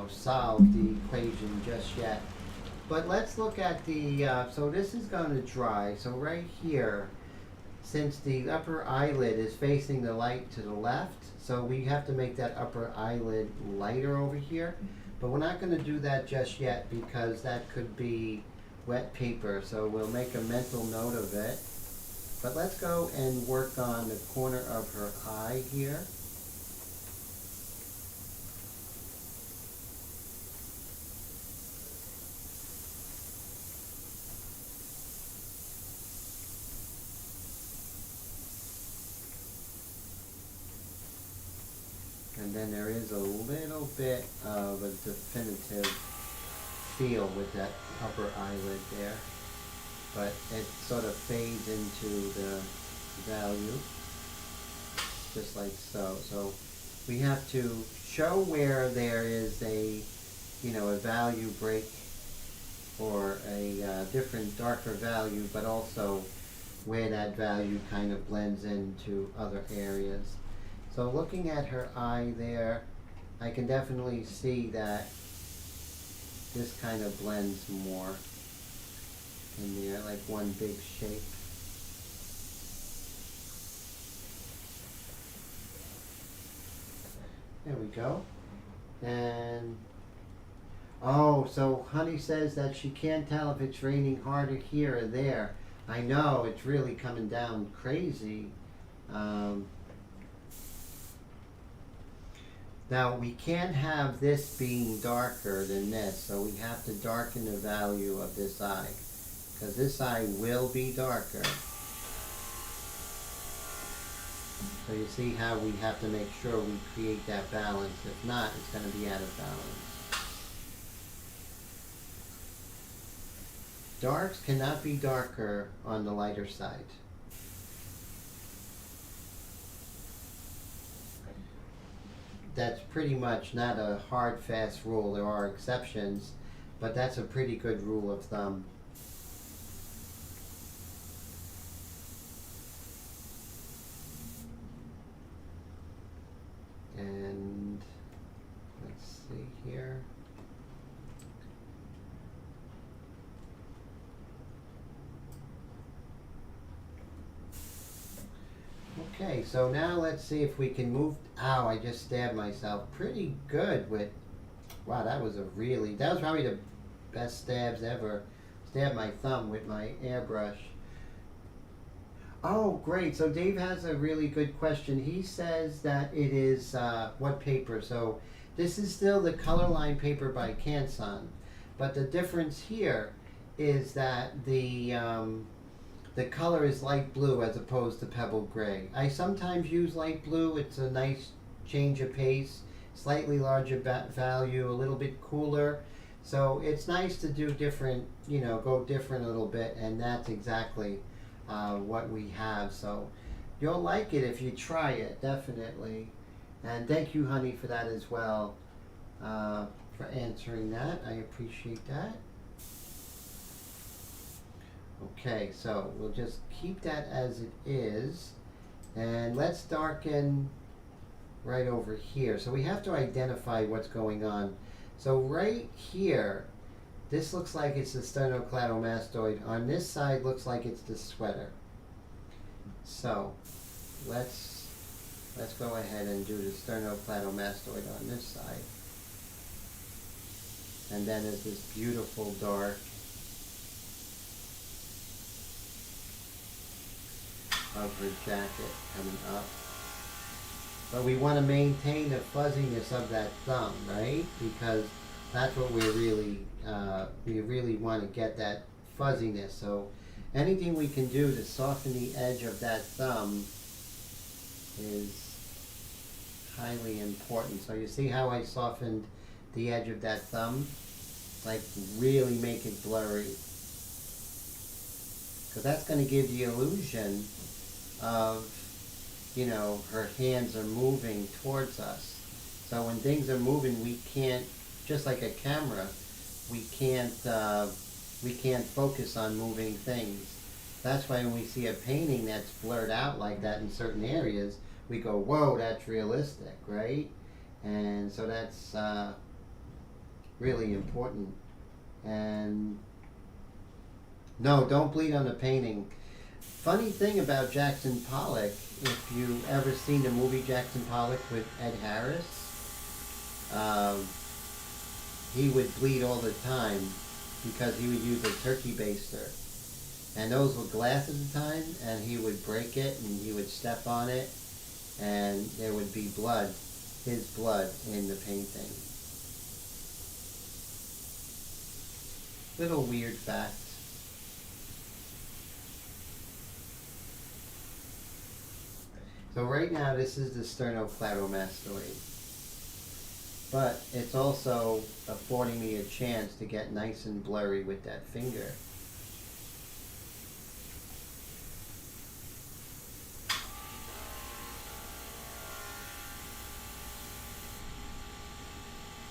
solve the equation just yet. But let's look at the, so this is going to dry. So right here, since the upper eyelid is facing the light to the left, so we have to make that upper eyelid lighter over here. But we're not going to do that just yet because that could be wet paper, so we'll make a mental note of it. But let's go and work on the corner of her eye here. And then there is a little bit of a definitive feel with that upper eyelid there, but it sort of fades into the value, just like so. So we have to show where there is a value break or a different darker value, but also where that value kind of blends into other areas. So looking at her eye there, I can definitely see that this kind of blends more in there, like one big shape. There we go. And, oh, so Honey says that she can't tell if it's raining harder here or there. I know, it's really coming down crazy. Now we can't have this being darker than this, so we have to darken the value of this eye, because this eye will be darker. So you see how we have to make sure we create that balance. If not, it's going to be out of balance. Darks cannot be darker on the lighter side. That's pretty much not a hard, fast rule. There are exceptions, but that's a pretty good rule of thumb. And let's see here. Okay, so now let's see if we can move. Ow, I just stabbed myself pretty good with, wow, that was probably the best stabs ever. Stabbed my thumb with my airbrush. Oh, great. So Dave has a really good question. He says that it is, what paper? So this is still the Colorline paper by Canson. But the difference here is that the color is light blue as opposed to pebble gray. I sometimes use light blue. It's a nice change of pace, slightly larger value, a little bit cooler. So it's nice to do different, go different a little bit, and that's exactly what we have. So you'll like it if you try it, definitely. And thank you, Honey, for that as well, for answering that. I appreciate that. Okay, so we'll just keep that as it is, and let's darken right over here. So we have to identify what's going on. So right here, this looks like it's the sternocleidomastoid. On this side, looks like it's the sweater. So let's go ahead and do the sternocleidomastoid on this side. And then there's this beautiful dark of her jacket coming up. but we want to maintain the fuzziness of that thumb, right? Because that's what we really want to get that fuzziness. So anything we can do to soften the edge of that thumb is highly important. So you see how I softened the edge of that thumb? Like really make it blurry. Because that's going to give the illusion of, you know, her hands are moving towards us. So when things are moving, we can't, just like a camera, we can't focus on moving things. That's why when we see a painting that's blurred out like that in certain areas, we go, whoa, that's realistic, right? And so that's really important. And no, don't bleed on the painting. Funny thing about Jackson Pollock, if you ever seen the movie Jackson Pollock with Ed Harris, he would bleed all the time because he would use a turkey baster. And those were glass at the time, and he would break it and he would step on it, and there would be blood, his blood in the painting. Little weird fact. So right now this is the sternocleidomastoid. But it's also affording me a chance to get nice and blurry with that finger.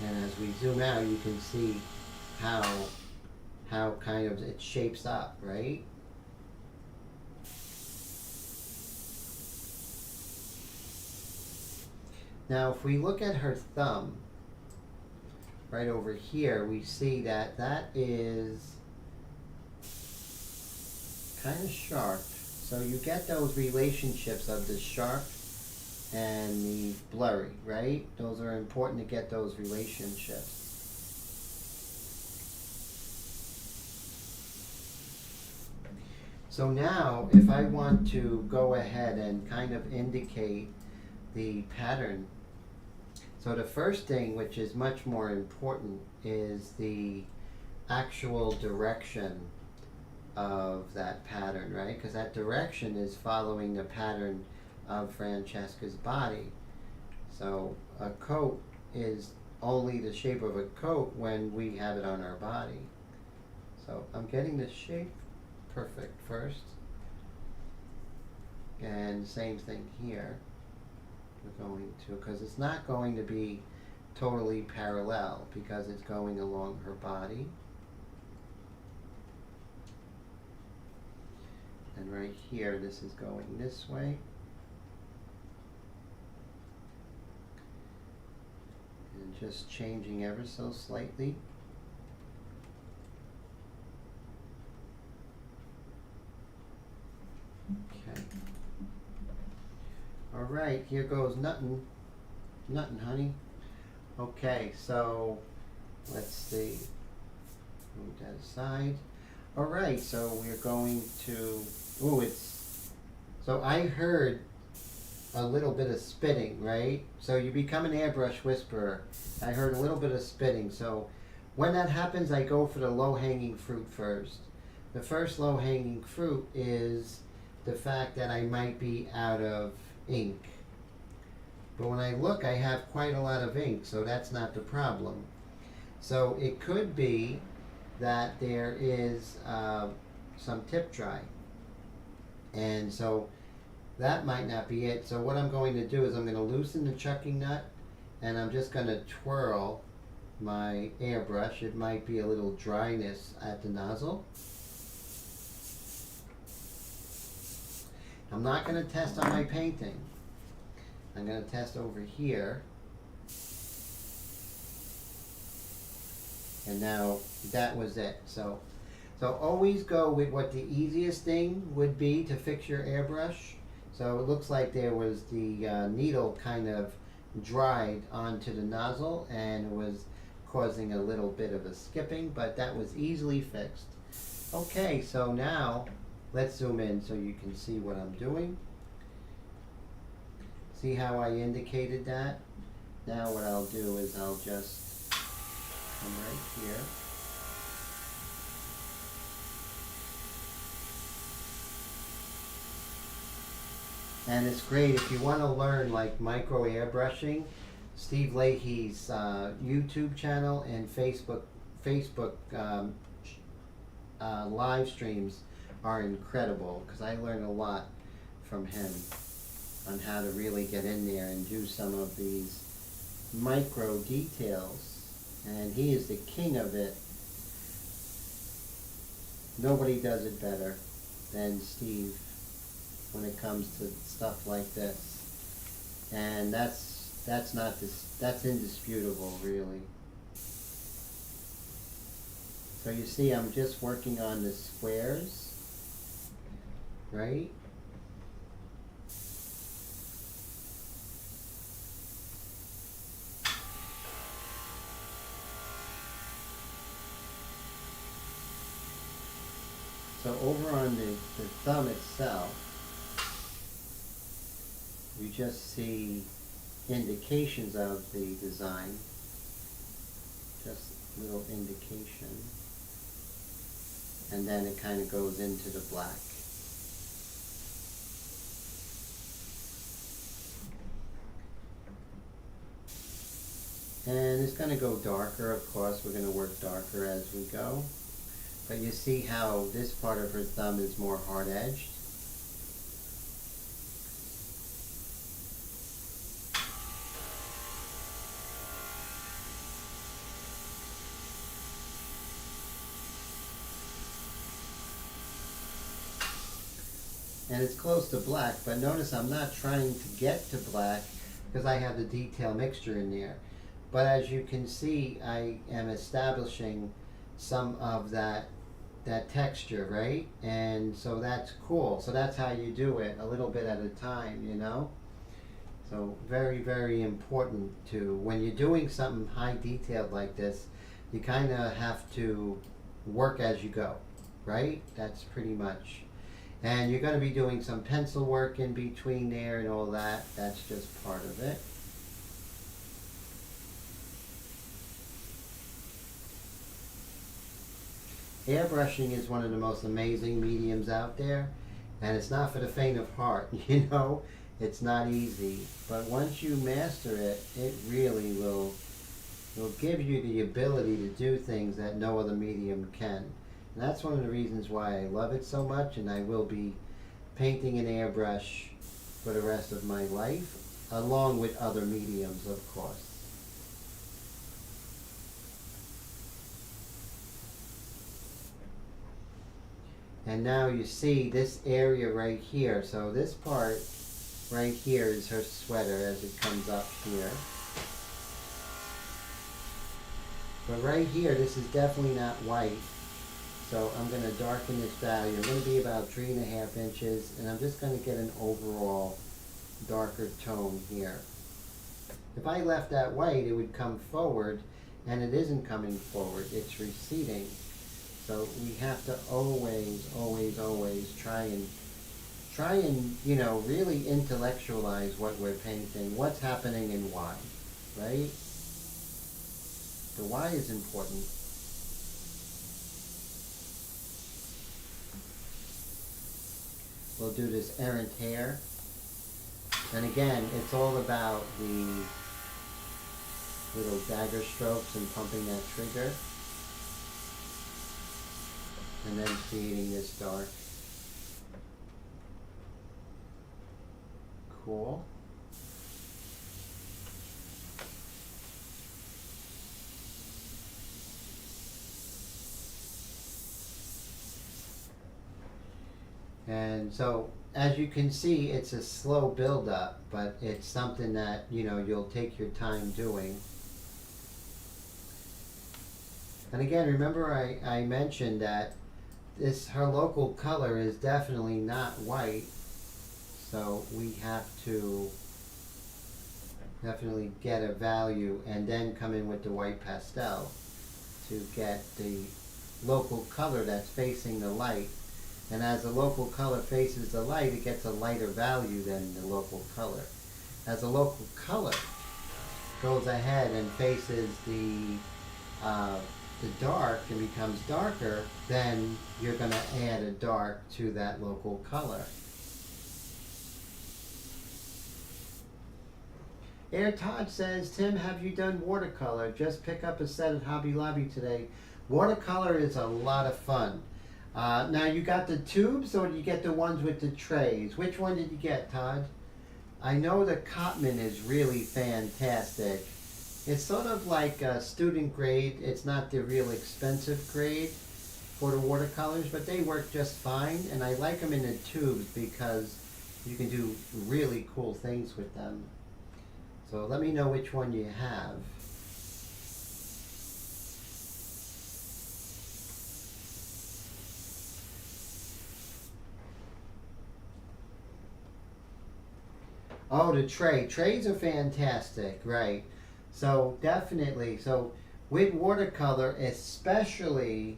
And as we zoom out, you can see how kind of it shapes up, right? Now, if we look at her thumb, right over here, we see that that is kind of sharp. So you get those relationships of the sharp and the blurry, right? Those are important to get those relationships. So now, if I want to go ahead and kind of indicate the pattern, so the first thing, which is much more important, is the actual direction of that pattern, right? Because that direction is following the pattern of Francesca's body. So a coat is only the shape of a coat when we have it on our body. So I'm getting the shape perfect first. And same thing here. We're going to, because it's not going to be totally parallel because it's going along her body. And right here, this is going this way. And just changing ever so slightly. Okay. All right, here goes nothing, honey. Okay, so let's see. Move that aside. All right, so we're going to. Ooh, it's. So I heard a little bit of spitting, right? So you become an airbrush whisperer. I heard a little bit of spitting. So when that happens, I go for the low-hanging fruit first. The first low-hanging fruit is the fact that I might be out of ink. But when I look, I have quite a lot of ink, so that's not the problem. So it could be that there is some tip dry. And so that might not be it. So what I'm going to do is I'm going to loosen the chucking nut, and I'm just going to twirl my airbrush. It might be a little dryness at the nozzle. I'm not going to test on my painting. I'm going to test over here. And now that was it. So always go with what the easiest thing would be to fix your airbrush. So it looks like there was the needle kind of dried onto the nozzle and it was causing a little bit of a skipping, but that was easily fixed. Okay, so now let's zoom in so you can see what I'm doing. See how I indicated that? Now what I'll do is I'll just come right here. And it's great if you want to learn like micro airbrushing. Steve Leahy's YouTube channel and Facebook live streams are incredible, because I learn a lot from him on how to really get in there and do some of these micro details. And he is the king of it. Nobody does it better than Steve when it comes to stuff like this. And that's indisputable, really. So you see, I'm just working on the squares, right? So over on the thumb itself, you just see indications of the design, just little indication, and then it kind of goes into the black. And it's going to go darker, of course. We're going to work darker as we go. But you see how this part of her thumb is more hard-edged? And it's close to black, but notice I'm not trying to get to black because I have the detail mixture in there. But as you can see, I am establishing some of that texture, right? And so that's cool. So that's how you do it, a little bit at a time, you know? So very, very important to, when you're doing something high detailed like this, you kind of have to work as you go, right? That's pretty much. And you're going to be doing some pencil work in between there and all that. That's just part of it. Airbrushing is one of the most amazing mediums out there, and it's not for the faint of heart, you know? It's not easy, but once you master it, it really will give you the ability to do things that no other medium can. And that's one of the reasons why I love it so much, and I will be painting in airbrush for the rest of my life, along with other mediums, of course. And now you see this area right here. So this part right here is her sweater as it comes up here. But right here, this is definitely not white. So I'm going to darken this value. I'm going to be about 3.5 inches, and I'm just going to get an overall darker tone here. If I left that white, it would come forward, and it isn't coming forward. It's receding. So we have to always, always, always try and, you know, really intellectualize what we're painting, what's happening and why, right? The why is important. We'll do this errant hair. And again, it's all about the little dagger strokes and pumping that trigger. And then creating this dark. Cool. And so, as you can see, it's a slow build-up, but it's something that, you know, you'll take your time doing. And again, remember I mentioned that her local color is definitely not white, so we have to definitely get a value and then come in with the white pastel to get the local color that's facing the light. And as the local color faces the light, it gets a lighter value than the local color. as a local color goes ahead and faces the dark and becomes darker, then you're going to add a dark to that local color. Air Todd says, Tim, have you done watercolor? Just pick up a set at Hobby Lobby today. Watercolor is a lot of fun. Now you got the tubes, or did you get the ones with the trays? Which one did you get, Todd? I know the Cotman is really fantastic. It's sort of like a student grade. It's not the real expensive grade for the watercolors, but they work just fine. And I like them in the tubes because you can do really cool things with them. So let me know which one you have. Oh, the tray. Trays are fantastic, right? So definitely. So with watercolor, especially,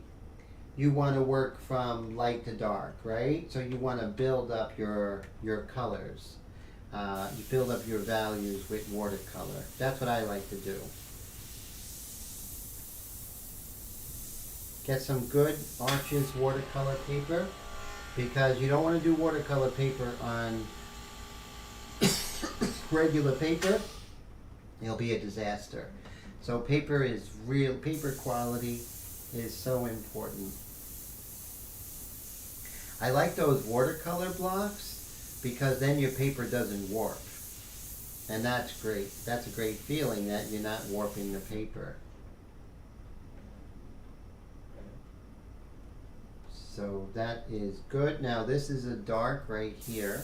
you want to work from light to dark, right? So you want to build up your colors. You build up your values with watercolor. That's what I like to do. Get some good Arches watercolor paper, because you don't want to do watercolor paper on regular paper. It'll be a disaster. So paper quality is so important. I like those watercolor blocks because then your paper doesn't warp. And that's great. That's a great feeling that you're not warping the paper. So that is good. Now this is a dark right here.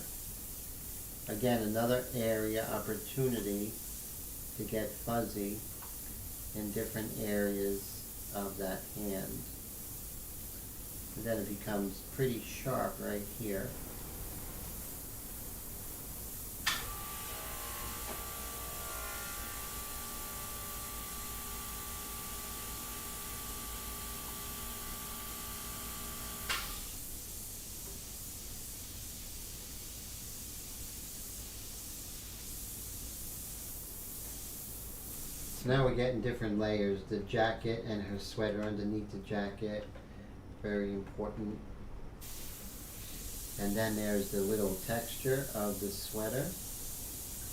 Again, another area opportunity to get fuzzy in different areas of that hand. And then it becomes pretty sharp right here. Now we're getting different layers. The jacket and her sweater underneath the jacket, very important. And then there's the little texture of the sweater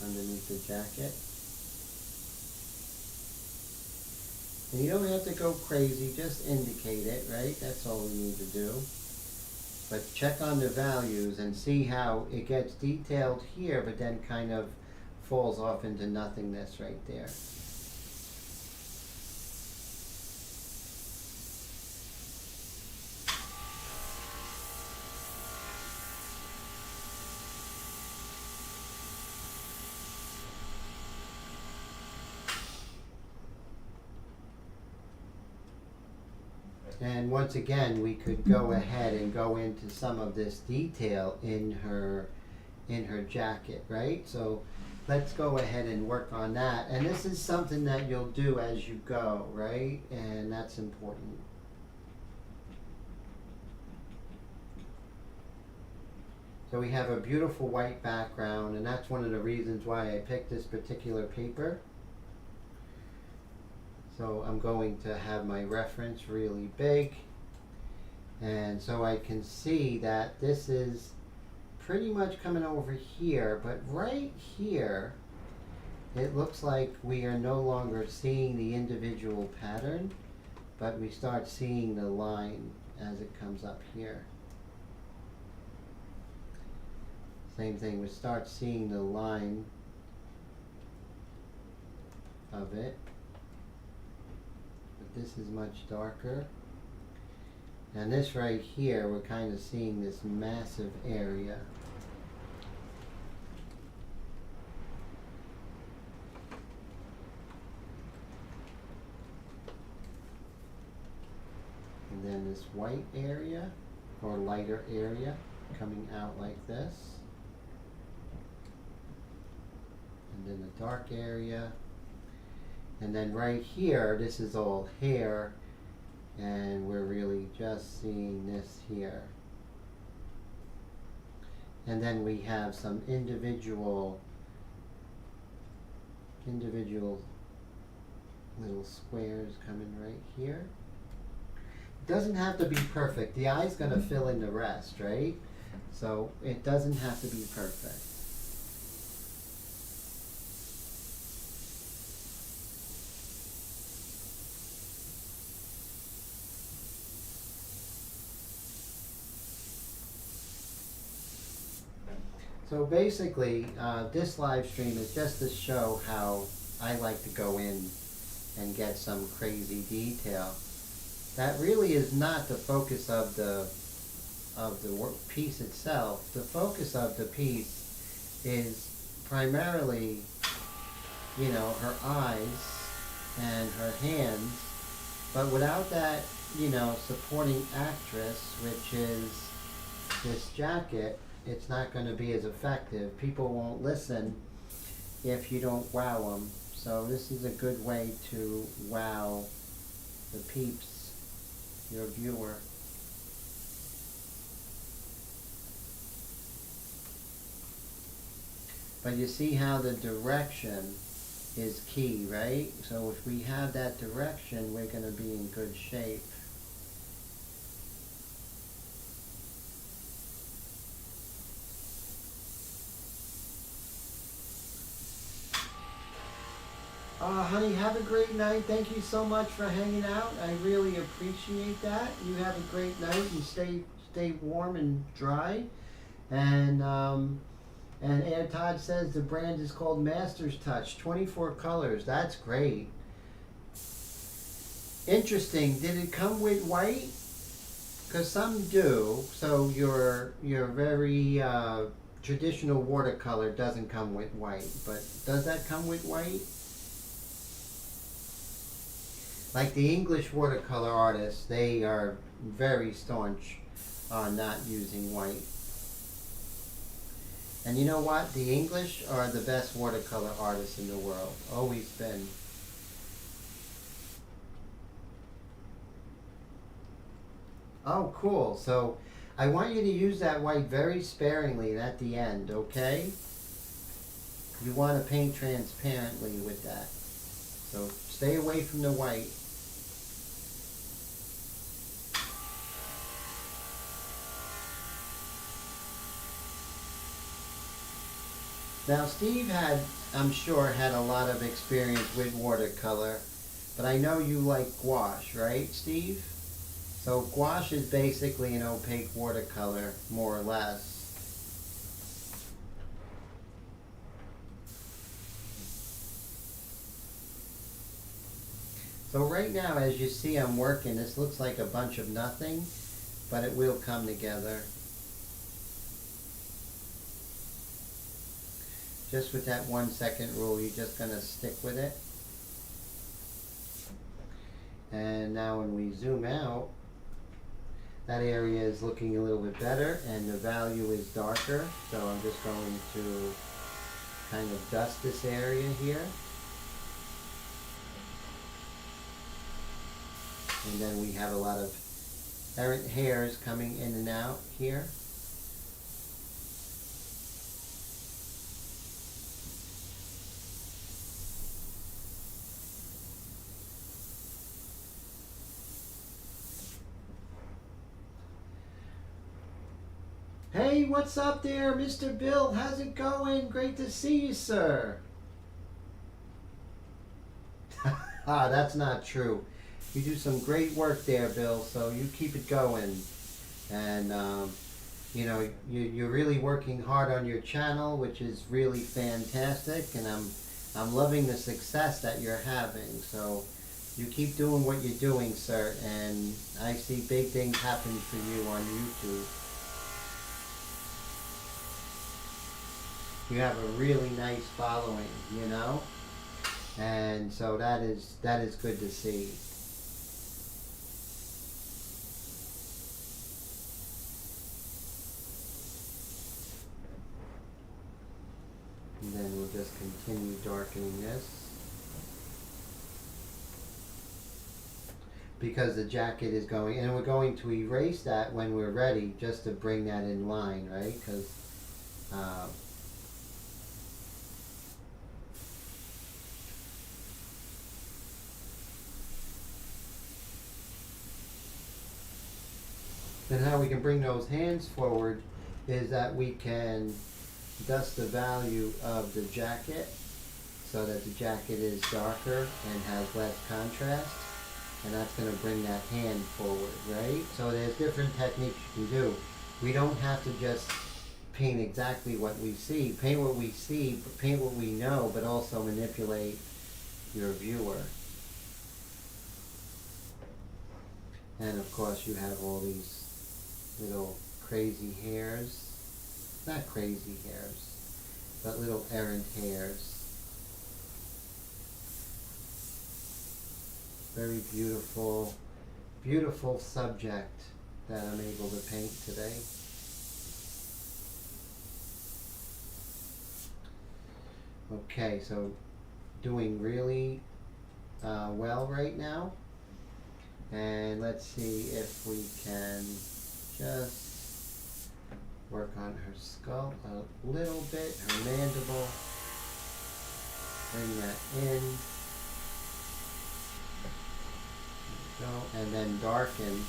underneath the jacket. And you don't have to go crazy, just indicate it, right? That's all we need to do. But check on the values and see how it gets detailed here, but then kind of falls off into nothingness right there. And once again, we could go ahead and go into some of this detail in her jacket, right? So let's go ahead and work on that. And this is something that you'll do as you go, right? And that's important. So we have a beautiful white background, and that's one of the reasons why I picked this particular paper. So I'm going to have my reference really big, and so I can see that this is pretty much coming over here, but right here it looks like we are no longer seeing the individual pattern, but we start seeing the line as it comes up here. Same thing, we start seeing the line of it. This is much darker. And this right here, we're kind of seeing this massive area. And then this white area, or lighter area, coming out like this. And then the dark area. And then right here, this is all hair, and we're really just seeing this here. And then we have some individual individual little squares coming right here. It doesn't have to be perfect. The eye's going to fill in the rest, right? So it doesn't have to be perfect. So basically, this live stream is just to show how I like to go in and get some crazy detail. That really is not the focus of the piece itself. The focus of the piece is primarily, you know, her eyes and her hands, but without that, you know, supporting actress, which is this jacket, it's not going to be as effective. People won't listen if you don't wow them. So this is a good way to wow the peeps, your viewer. But you see how the direction is key, right? So if we have that direction, we're going to be in good shape. Honey, have a great night. Thank you so much for hanging out. I really appreciate that. You have a great night and stay warm and dry. And Air Todd says the brand is called Master's Touch. 24 colors. That's great. Interesting. Did it come with white? Because some do. So your very traditional watercolor doesn't come with white. But does that come with white? Like the English watercolor artists, they are very staunch on not using white. And you know what? The English are the best watercolor artists in the world. Always been. Oh, cool. So I want you to use that white very sparingly at the end, okay? You want to paint transparently with that. So stay away from the white. Now Steve had, I'm sure, had a lot of experience with watercolor, but I know you like gouache, right, Steve? So gouache is basically an opaque watercolor, more or less. So right now, as you see, I'm working. This looks like a bunch of nothing, but it will come together. Just with that 1 second rule, you're just going to stick with it. And now when we zoom out, that area is looking a little bit better and the value is darker. So I'm just going to kind of dust this area here. And then we have a lot of errant hairs coming in and out here. Hey, what's up there, Mr. Bill? How's it going? Great to see you, sir. That's not true. You do some great work there, Bill, so you keep it going. And, you know, you're really working hard on your channel, which is really fantastic. And I'm loving the success that you're having. So you keep doing what you're doing, sir. And I see big things happen for you on YouTube. You have a really nice following, you know, and so that is good to see. And then we'll just continue darkening this because the jacket is going, and we're going to erase that when we're ready, just to bring that in line, right? Because And how we can bring those hands forward is that we can dust the value of the jacket so that the jacket is darker and has less contrast, and that's going to bring that hand forward, right? So there's different techniques you can do. We don't have to just paint exactly what we see. Paint what we see, paint what we know, but also manipulate your viewer. And of course you have all these little crazy hairs. Not crazy hairs, but little errant hairs. Very beautiful, beautiful subject that I'm able to paint today. Okay, so doing really well right now. And let's see if we can just work on her skull a little bit, her mandible. Bring that in. There we go. And then darken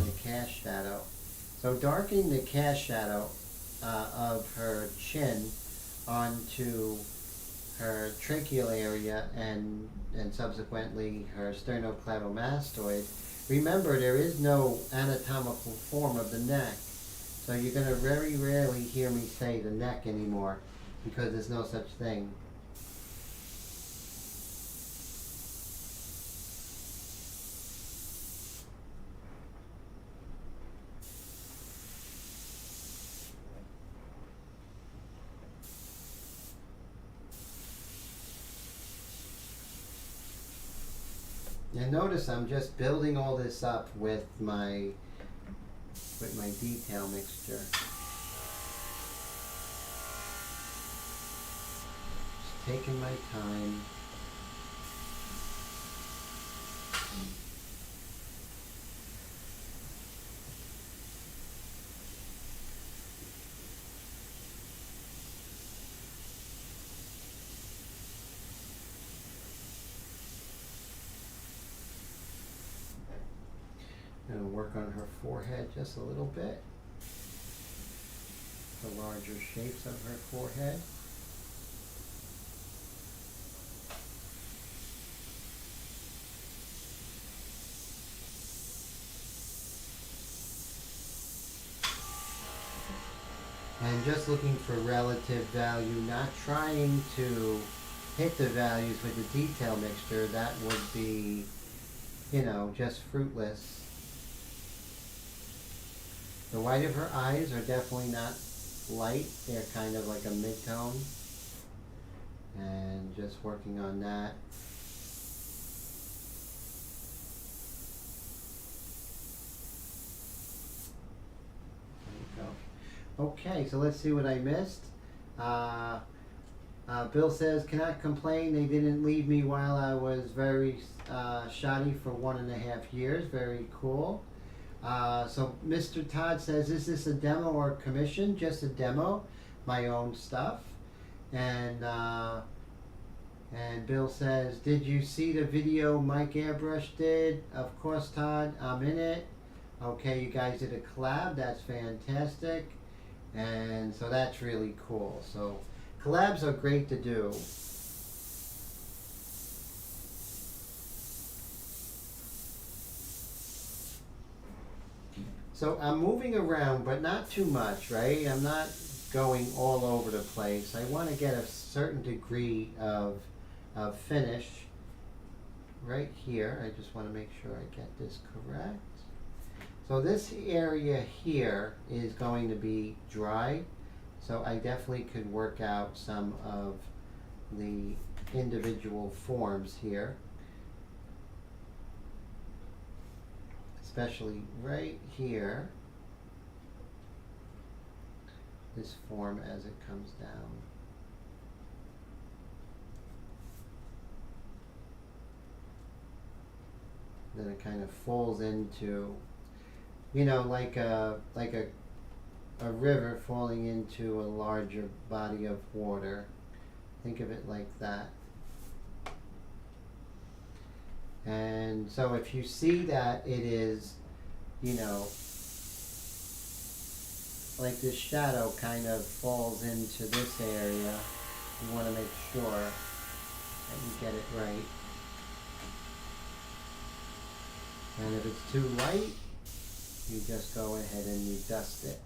the cast shadow. So darkening the cast shadow of her chin onto her tracheal area and subsequently her sternocleidomastoid. Remember, there is no anatomical form of the neck. So you're going to very rarely hear me say the neck anymore because there's no such thing. And notice I'm just building all this up with my detail mixture. Just taking my time. I'm going to work on her forehead just a little bit. The larger shapes of her forehead. And just looking for relative value, not trying to hit the values with the detail mixture. That would be, you know, just fruitless. The white of her eyes are definitely not light. They're kind of like a mid-tone. And just working on that. There we go. Okay, so let's see what I missed. Bill says, cannot complain. They didn't leave me while I was very shoddy for 1.5 years. Very cool. So Mr. Todd says, is this a demo or a commission? Just a demo, my own stuff. And Bill says, did you see the video Mike Airbrush did? Of course, Todd, I'm in it. Okay, you guys did a collab. That's fantastic. And so that's really cool. So collabs are great to do. So I'm moving around, but not too much, right? I'm not going all over the place. I want to get a certain degree of finish right here. I just want to make sure I get this correct. So this area here is going to be dry. So I definitely could work out some of the individual forms here. Especially right here, this form as it comes down. Then it kind of falls into, you know, like a river falling into a larger body of water. Think of it like that. And so if you see that it is, you know, like this shadow kind of falls into this area, you want to make sure that you get it right. And if it's too light, you just go ahead and you dust it.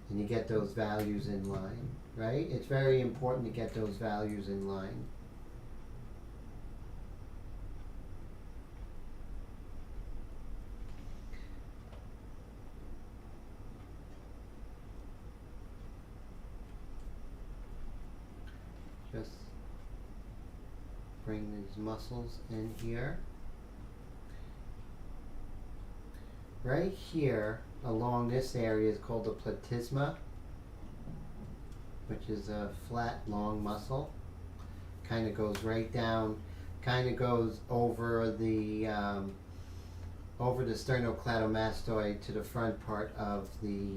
And you get those values in line, right? It's very important to get those values in line. Just bring these muscles in here. Right here along this area is called the platysma, which is a flat, long muscle. Kind of goes right down, kind of goes over the sternocleidomastoid to the front part of the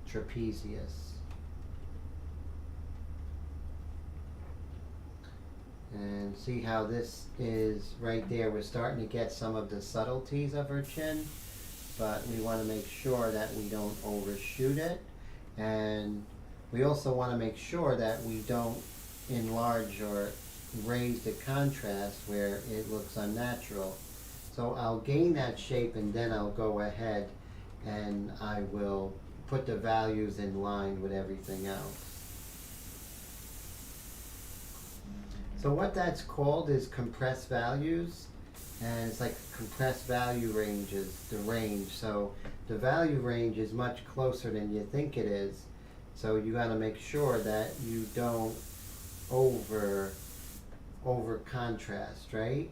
trapezius. And see how this is right there. We're starting to get some of the subtleties of her chin, but we want to make sure that we don't overshoot it. And we also want to make sure that we don't enlarge or raise the contrast where it looks unnatural. So I'll gain that shape and then I'll go ahead and I will put the values in line with everything else. So what that's called is compressed values, and it's like compressed value ranges, the range. So the value range is much closer than you think it is. So you got to make sure that you don't over contrast, right?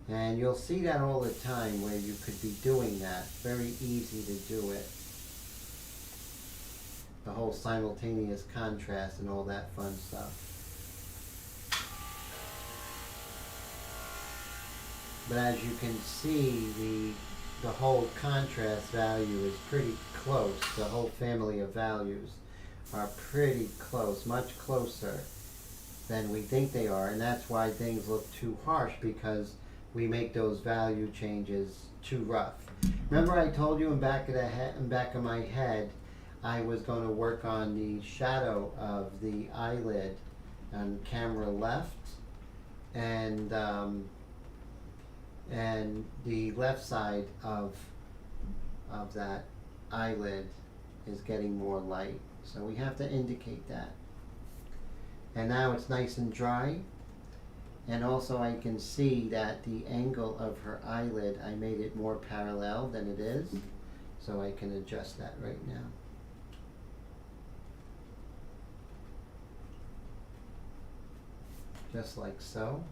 And you'll see that all the time where you could be doing that. Very easy to do it. The whole simultaneous contrast and all that fun stuff. But as you can see, the whole contrast value is pretty close. The whole family of values are pretty close, much closer than we think they are. And that's why things look too harsh, because we make those value changes too rough. Remember I told you in back of my head, I was going to work on the shadow of the eyelid on camera left, and the left side of that eyelid is getting more light. So we have to indicate that. And now it's nice and dry. And also I can see that the angle of her eyelid, I made it more parallel than it is. So I can adjust that right now. Just like so.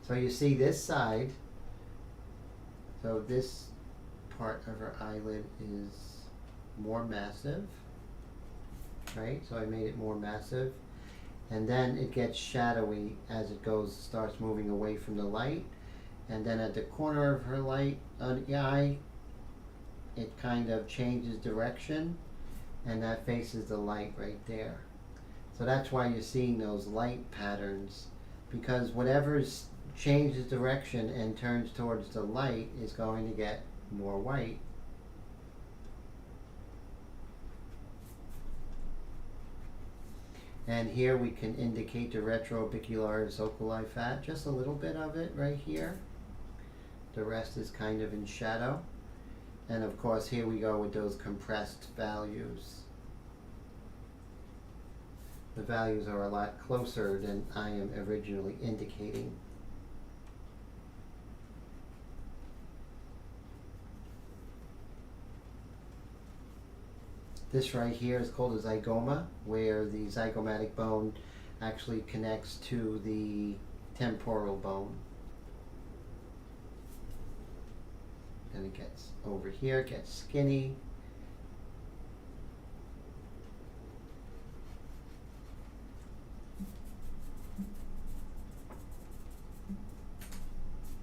So you see this side. So this part of her eyelid is more massive, right? So I made it more massive. And then it gets shadowy as it starts moving away from the light. And then at the corner of her eye, it kind of changes direction, and that faces the light right there. So that's why you're seeing those light patterns, because whatever's changes direction and turns towards the light is going to get more white. And here we can indicate the retroorbicular oculi fat, just a little bit of it right here. The rest is kind of in shadow. And of course here we go with those compressed values. The values are a lot closer than I am originally indicating. This right here is called a zygoma, where the zygomatic bone actually connects to the temporal bone. Then it gets over here, it gets skinny.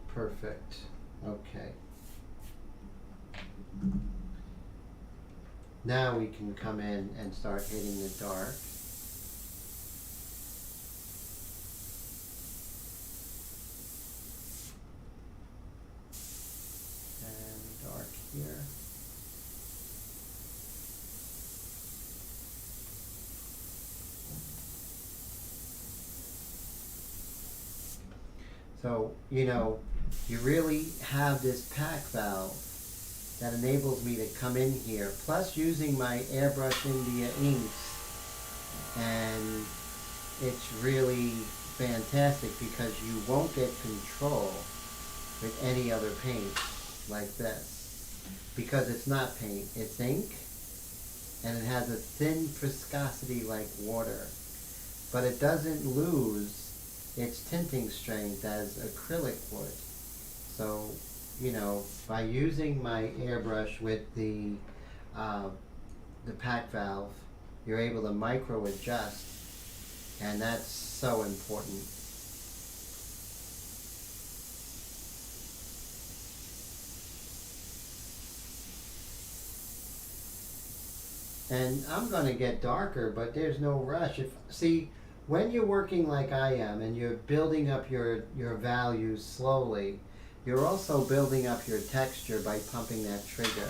Perfect. Okay. Now we can come in and start hitting the dark. And dark here. So, you know, you really have this pack valve that enables me to come in here, plus using my Airbrush India inks, and it's really fantastic because you won't get control with any other paint like this, because it's not paint, it's ink, and it has a thin viscosity like water, but it doesn't lose its tinting strength as acrylic would. So, you know, by using my airbrush with the pack valve, you're able to micro adjust, and that's so important. And I'm going to get darker, but there's no rush. See, when you're working like I am and you're building up your values slowly, you're also building up your texture by pumping that trigger.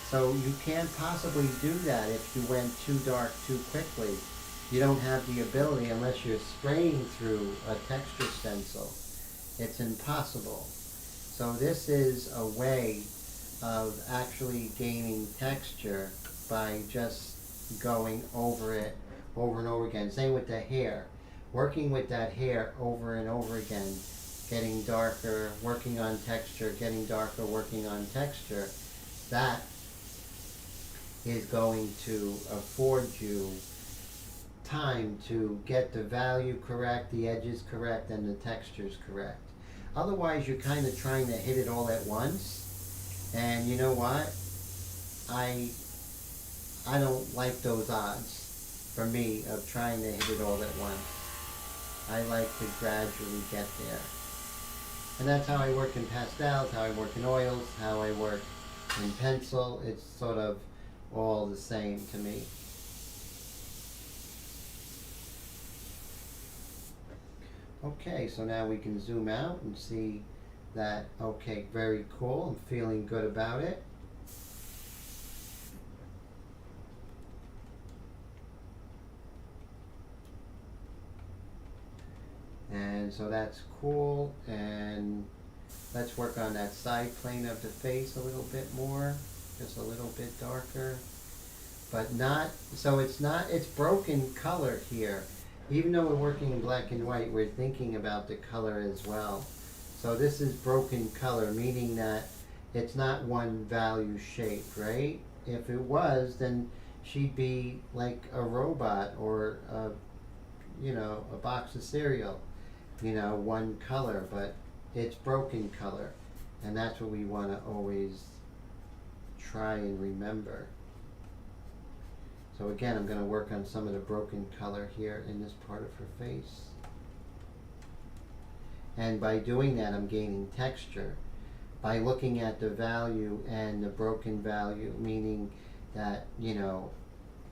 So you can't possibly do that if you went too dark too quickly. You don't have the ability unless you're spraying through a texture stencil. It's impossible. So this is a way of actually gaining texture by just going over it over and over again. Same with the hair. Working with that hair over and over again, getting darker, working on texture, getting darker, working on texture. That is going to afford you time to get the value correct, the edges correct, and the textures correct. Otherwise, you're kind of trying to hit it all at once. And you know what? I don't like those odds, for me, of trying to hit it all at once. I like to gradually get there. And that's how I work in pastels, how I work in oils, how I work in pencil. It's sort of all the same to me. Okay, so now we can zoom out and see that, okay, very cool. I'm feeling good about it. And so that's cool, and let's work on that side plane of the face a little bit more, just a little bit darker, but not, so it's broken color here. Even though we're working in black and white, we're thinking about the color as well. So this is broken color, meaning that it's not one value shape, right? If it was, then she'd be like a robot or a, you know, a box of cereal. You know, one color, but it's broken color, and that's what we want to always try and remember. So again, I'm going to work on some of the broken color here in this part of her face, and by doing that I'm gaining texture by looking at the value and the broken value, meaning that, you know,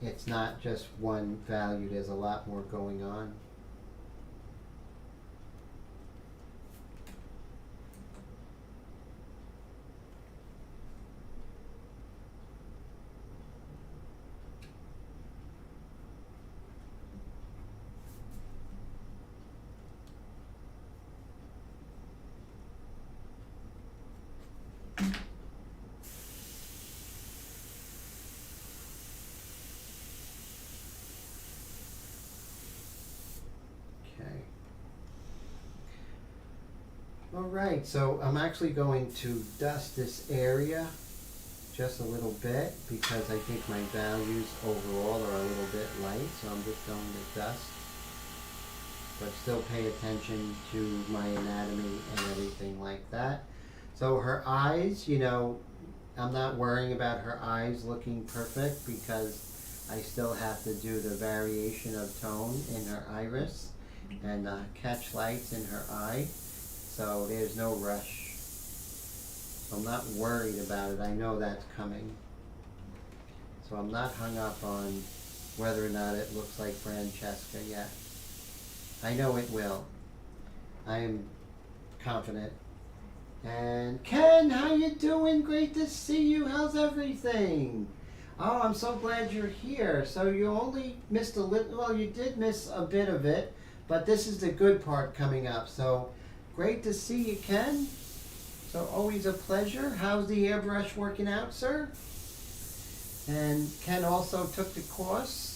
it's not just one value, there's a lot more going on. Alright, so I'm actually going to dust this area just a little bit because I think my values overall are a little bit light, so I'm just going to dust, but still pay attention to my anatomy and everything like that. So her eyes, you know, I'm not worrying about her eyes looking perfect because I still have to do the variation of tone in her iris and catch lights in her eye. So there's no rush. So I'm not worried about it. I know that's coming. So I'm not hung up on whether or not it looks like Francesca yet. I know it will. I am confident. And Ken, how you doing? Great to see you. How's everything? Oh, I'm so glad you're here. So you only missed a little, well, you did miss a bit of it, but this is the good part coming up. So great to see you, Ken. So always a pleasure. How's the airbrush working out, sir? And Ken also took the course.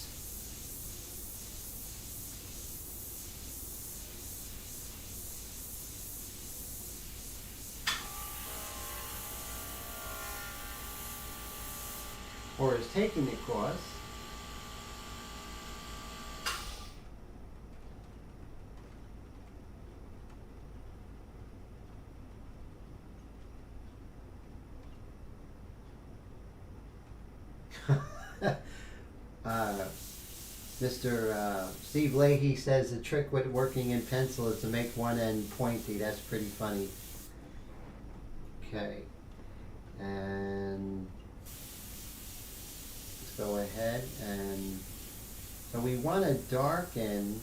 Or is taking the course. Mr. Steve Leahy says the trick with working in pencil is to make one end pointy. That's pretty funny. Okay. And let's go ahead and so we want to darken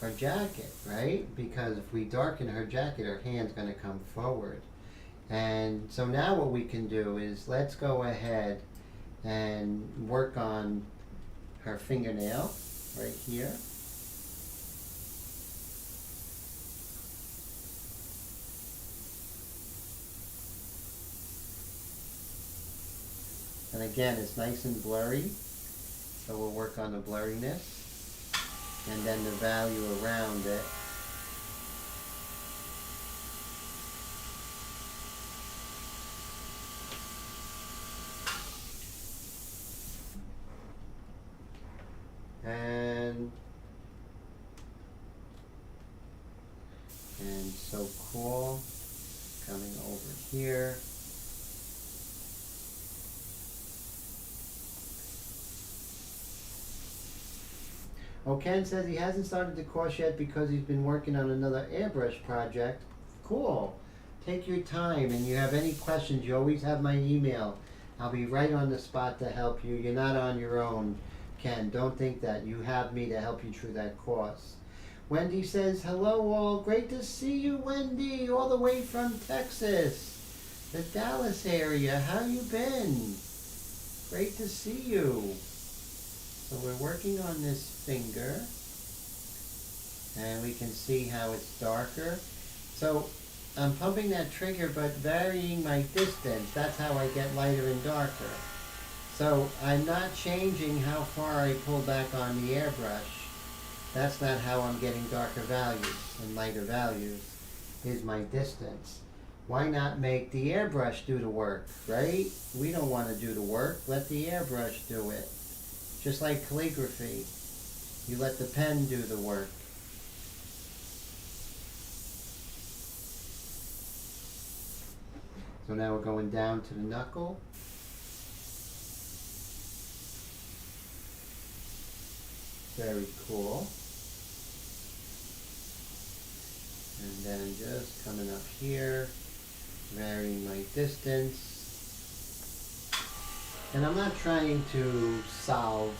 her jacket, right? Because if we darken her jacket, her hand's going to come forward. And so now what we can do is let's go ahead and work on her fingernail right here. And again, it's nice and blurry, so we'll work on the blurriness and then the value around it. And so cool, coming over here. Oh, Ken says he hasn't started the course yet because he's been working on another airbrush project. Cool. Take your time, and you have any questions, you always have my email. I'll be right on the spot to help you. You're not on your own, Ken. Don't think that. You have me to help you through that course. Wendy says, hello all. Great to see you, Wendy, all the way from Texas, the Dallas area. How you been? Great to see you. So we're working on this finger, and we can see how it's darker. So I'm pumping that trigger but varying my distance. That's how I get lighter and darker. So I'm not changing how far I pull back on the airbrush. That's not how I'm getting darker values and lighter values, is my distance. Why not make the airbrush do the work, right? We don't want to do the work. Let the airbrush do it. Just like calligraphy, you let the pen do the work. So now we're going down to the knuckle. Very cool. And then just coming up here, varying my distance. And I'm not trying to solve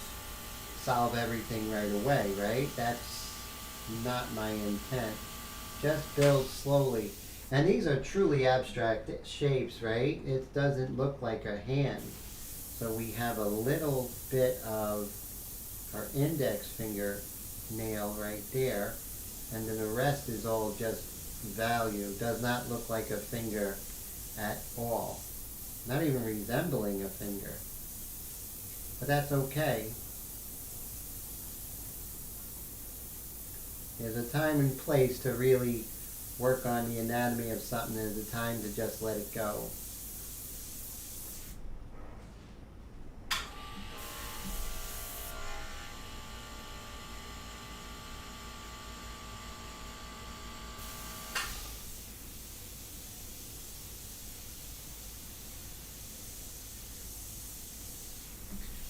everything right away, right? That's not my intent. Just build slowly. And these are truly abstract shapes, right? It doesn't look like a hand. So we have a little bit of our index finger nail right there, and then the rest is all just value. Does not look like a finger at all. Not even resembling a finger. But that's okay. There's a time and place to really work on the anatomy of something. There's a time to just let it go.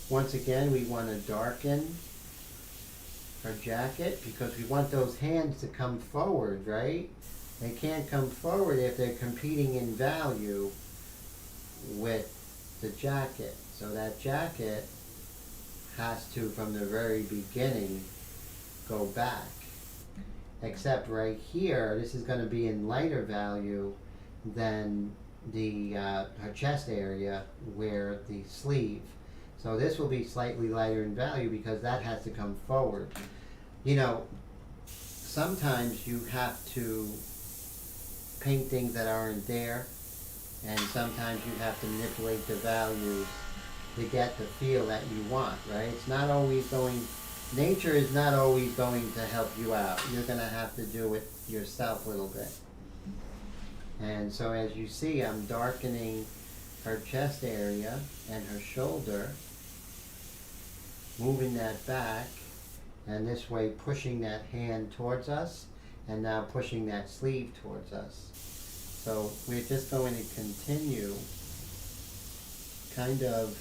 Once again, we want to darken our jacket because we want those hands to come forward, right? They can't come forward if they're competing in value with the jacket. So that jacket has to, from the very beginning, go back. Except right here, this is going to be in lighter value than the her chest area where the sleeve. So this will be slightly lighter in value because that has to come forward. You know, sometimes you have to paint things that aren't there, and sometimes you have to manipulate the values to get the feel that you want, right? It's not always going, nature is not always going to help you out. You're going to have to do it yourself a little bit. And so as you see, I'm darkening her chest area and her shoulder, moving that back, and this way pushing that hand towards us, and now pushing that sleeve towards us. So we're just going to continue kind of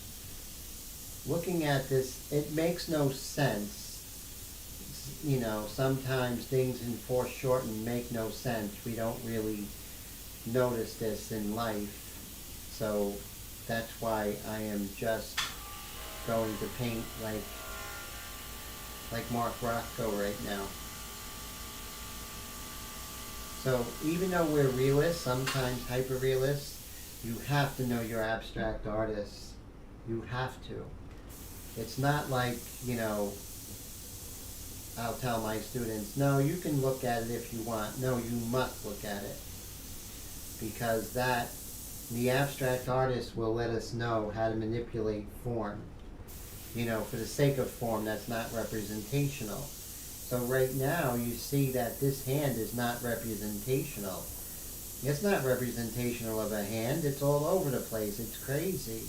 looking at this. It makes no sense. You know, sometimes things in foreshortened make no sense. We don't really notice this in life. So that's why I am just going to paint like Mark Rothko right now. So even though we're realists, sometimes hyper-realists, you have to know your abstract artists. You have to. It's not like, you know, I'll tell my students, no, you can look at it if you want. No, you must look at it. Because the abstract artist will let us know how to manipulate form. You know, for the sake of form, that's not representational. So right now, you see that this hand is not representational. It's not representational of a hand. It's all over the place. It's crazy.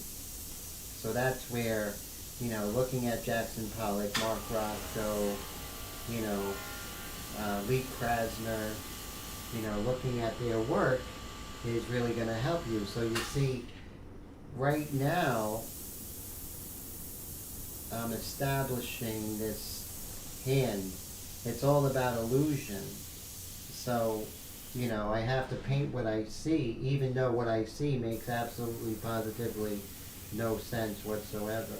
So that's where, you know, looking at Jackson Pollock, Mark Rothko, you know, Lee Krasner, you know, looking at their work is really going to help you. So you see, right now, I'm establishing this hand. It's all about illusion. So, you know, I have to paint what I see, even though what I see makes absolutely positively no sense whatsoever.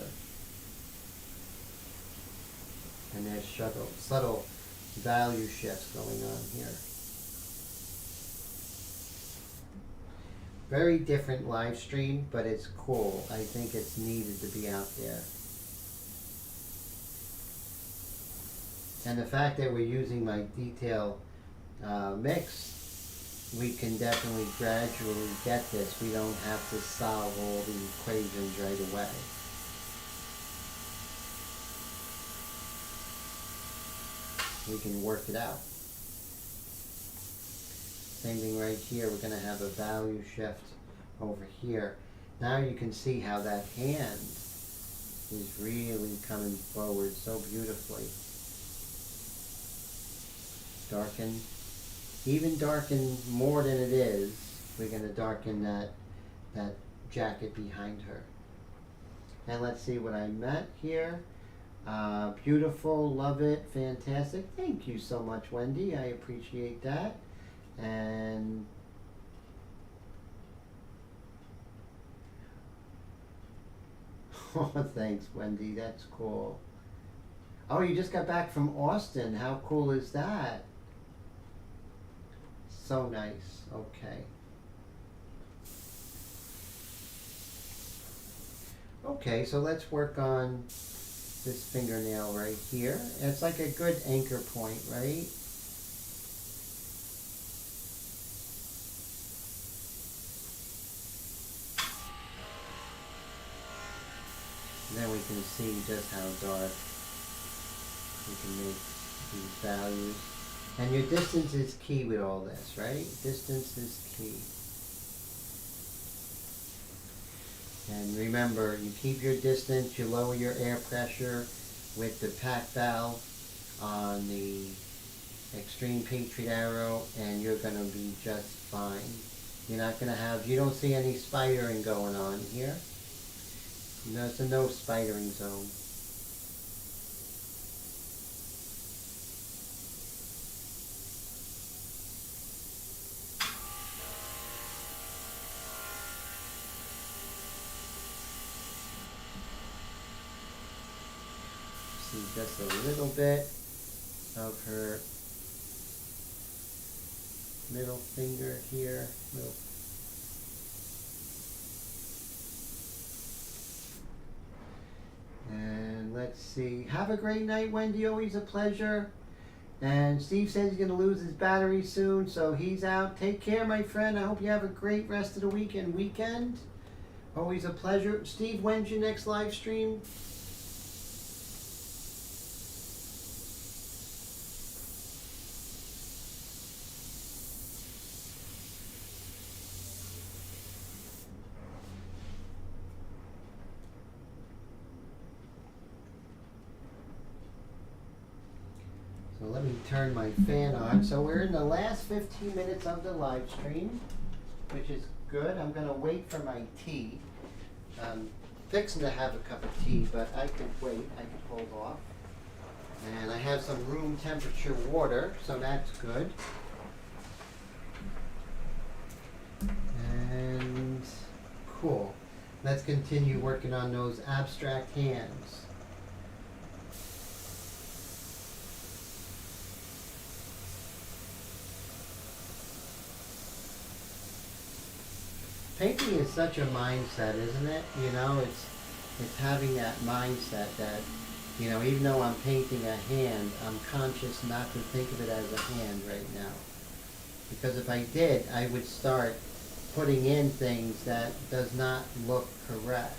And there's subtle value shifts going on here. Very different live stream, but it's cool. I think it's needed to be out there. And the fact that we're using my detail mix, we can definitely gradually get this. We don't have to solve all the equations right away. We can work it out. Same thing right here. We're going to have a value shift over here. Now you can see how that hand is really coming forward so beautifully. Darken, even darken more than it is. We're going to darken that jacket behind her. And let's see what I meant here. Beautiful, love it, fantastic. Thank you so much, Wendy. I appreciate that. And oh, thanks, Wendy. That's cool. Oh, you just got back from Austin. How cool is that? So nice. Okay. Okay, so let's work on this fingernail right here. It's like a good anchor point, right? And then we can see just how dark we can make these values. And your distance is key with all this, right? Distance is key. And remember, you keep your distance, you lower your air pressure with the pack valve on the extreme Patriot arrow, and you're going to be just fine. You're not going to have, you don't see any spidering going on here. There's a no spidering zone. See just a little bit of her middle finger here. And let's see. Have a great night, Wendy. Always a pleasure. And Steve says he's going to lose his battery soon, so he's out. Take care, my friend. I hope you have a great rest of the week and weekend. Always a pleasure. Steve, when's your next live stream? So let me turn my fan on. So we're in the last 15 minutes of the live stream, which is good. I'm going to wait for my tea. I'm fixing to have a cup of tea, but I could wait. I could hold off. And I have some room temperature water, so that's good. And cool. Let's continue working on those abstract hands. Painting is such a mindset, isn't it? You know, it's having that mindset that, you know, even though I'm painting a hand, I'm conscious not to think of it as a hand right now. Because if I did, I would start putting in things that does not look correct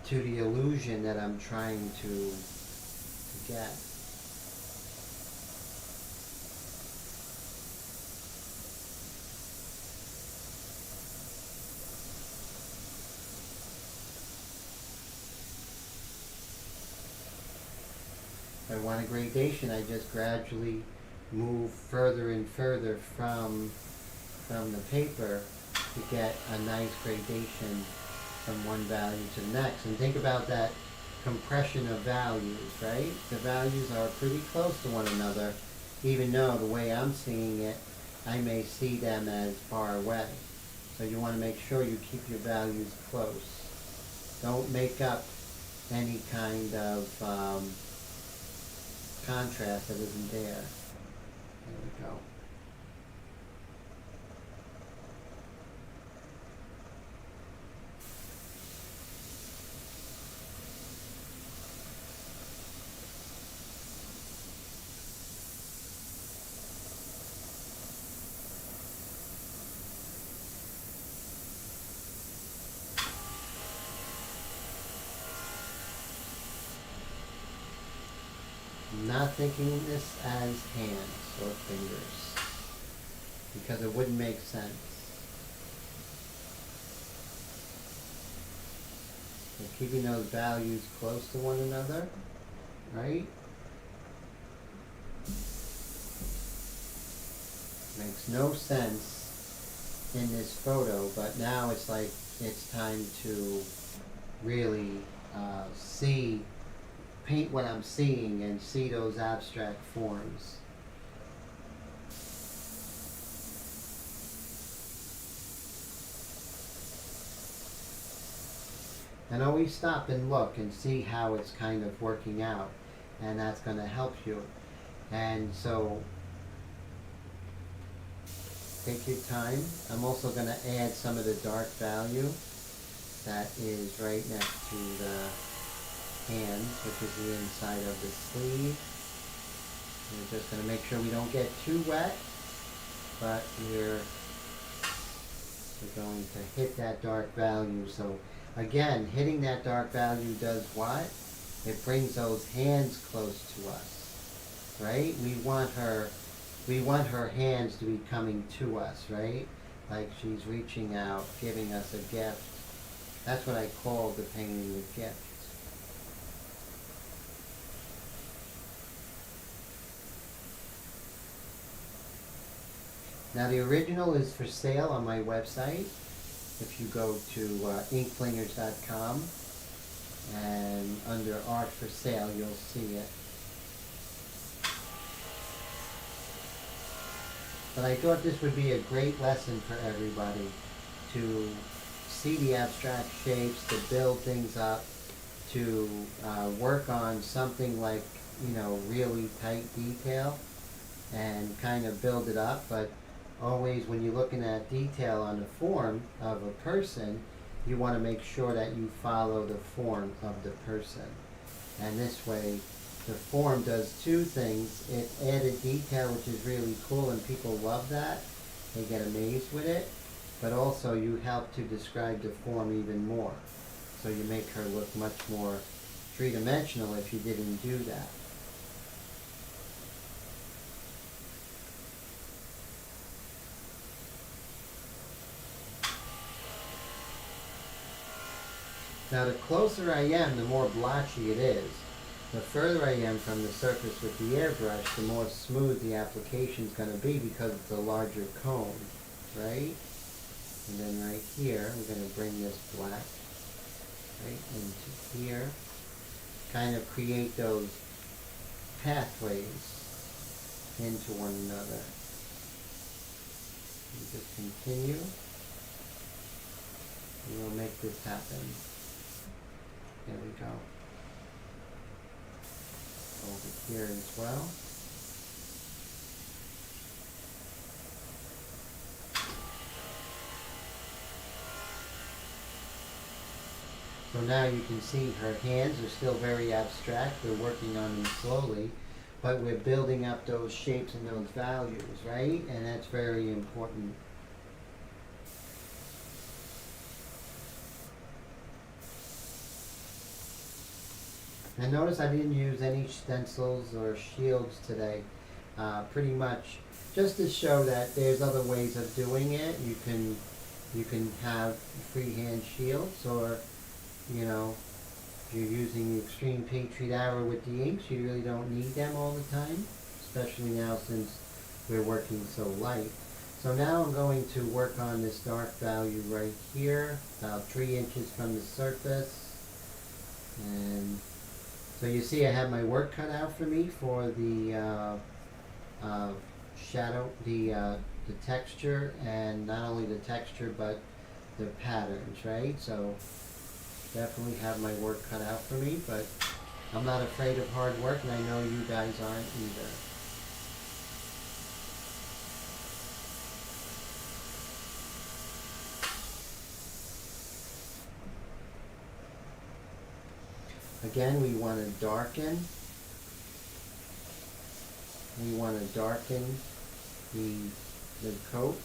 to the illusion that I'm trying to get. If I want a gradation, I just gradually move further and further from the paper to get a nice gradation from one value to the next. And think about that compression of values, right? The values are pretty close to one another, even though the way I'm seeing it, I may see them as far away. So you want to make sure you keep your values close. Don't make up any kind of contrast that isn't there. There we go. Not thinking this as hands or fingers, because it wouldn't make sense. So keeping those values close to one another, right? Makes no sense in this photo, but now it's like it's time to really paint what I'm seeing and see those abstract forms. And always stop and look and see how it's kind of working out, and that's going to help you. And so take your time. I'm also going to add some of the dark value that is right next to the hands, which is the inside of the sleeve. We're just going to make sure we don't get too wet, but we're going to hit that dark value. So again, hitting that dark value does what? It brings those hands close to us, right? We want her hands to be coming to us, right? Like she's reaching out, giving us a gift. That's what I call the painting a gift. Now the original is for sale on my website. If you go to inkflingers.com and under art for sale, you'll see it. But I thought this would be a great lesson for everybody to see the abstract shapes, to build things up, to work on something like, you know, really tight detail and kind of build it up. But always when you're looking at detail on the form of a person, you want to make sure that you follow the form of the person. And this way the form does two things. It added detail, which is really cool, and people love that. They get amazed with it. But also you help to describe the form even more. So you make her look much more three-dimensional if you didn't do that. Now the closer I am, the more blotchy it is. The further I am from the surface with the airbrush, the more smooth the application is going to be because it's a larger cone, right? And then right here, we're going to bring this black right into here. Kind of create those pathways into one another. And just continue. And we'll make this happen. There we go. Over here as well. So now you can see her hands are still very abstract. We're working on them slowly, but we're building up those shapes and those values, right? And that's very important. And notice I didn't use any stencils or shields today. Pretty much just to show that there's other ways of doing it. You can have freehand shields, or you know, if you're using the extreme Patriot arrow with the inks, you really don't need them all the time, especially now since we're working so light. So now I'm going to work on this dark value right here, about 3 inches from the surface. And so you see I have my work cut out for me for the shadow, the texture, and not only the texture but the patterns, right? So definitely have my work cut out for me, but I'm not afraid of hard work, and I know you guys aren't either. Again, we want to darken. We want to darken the coat.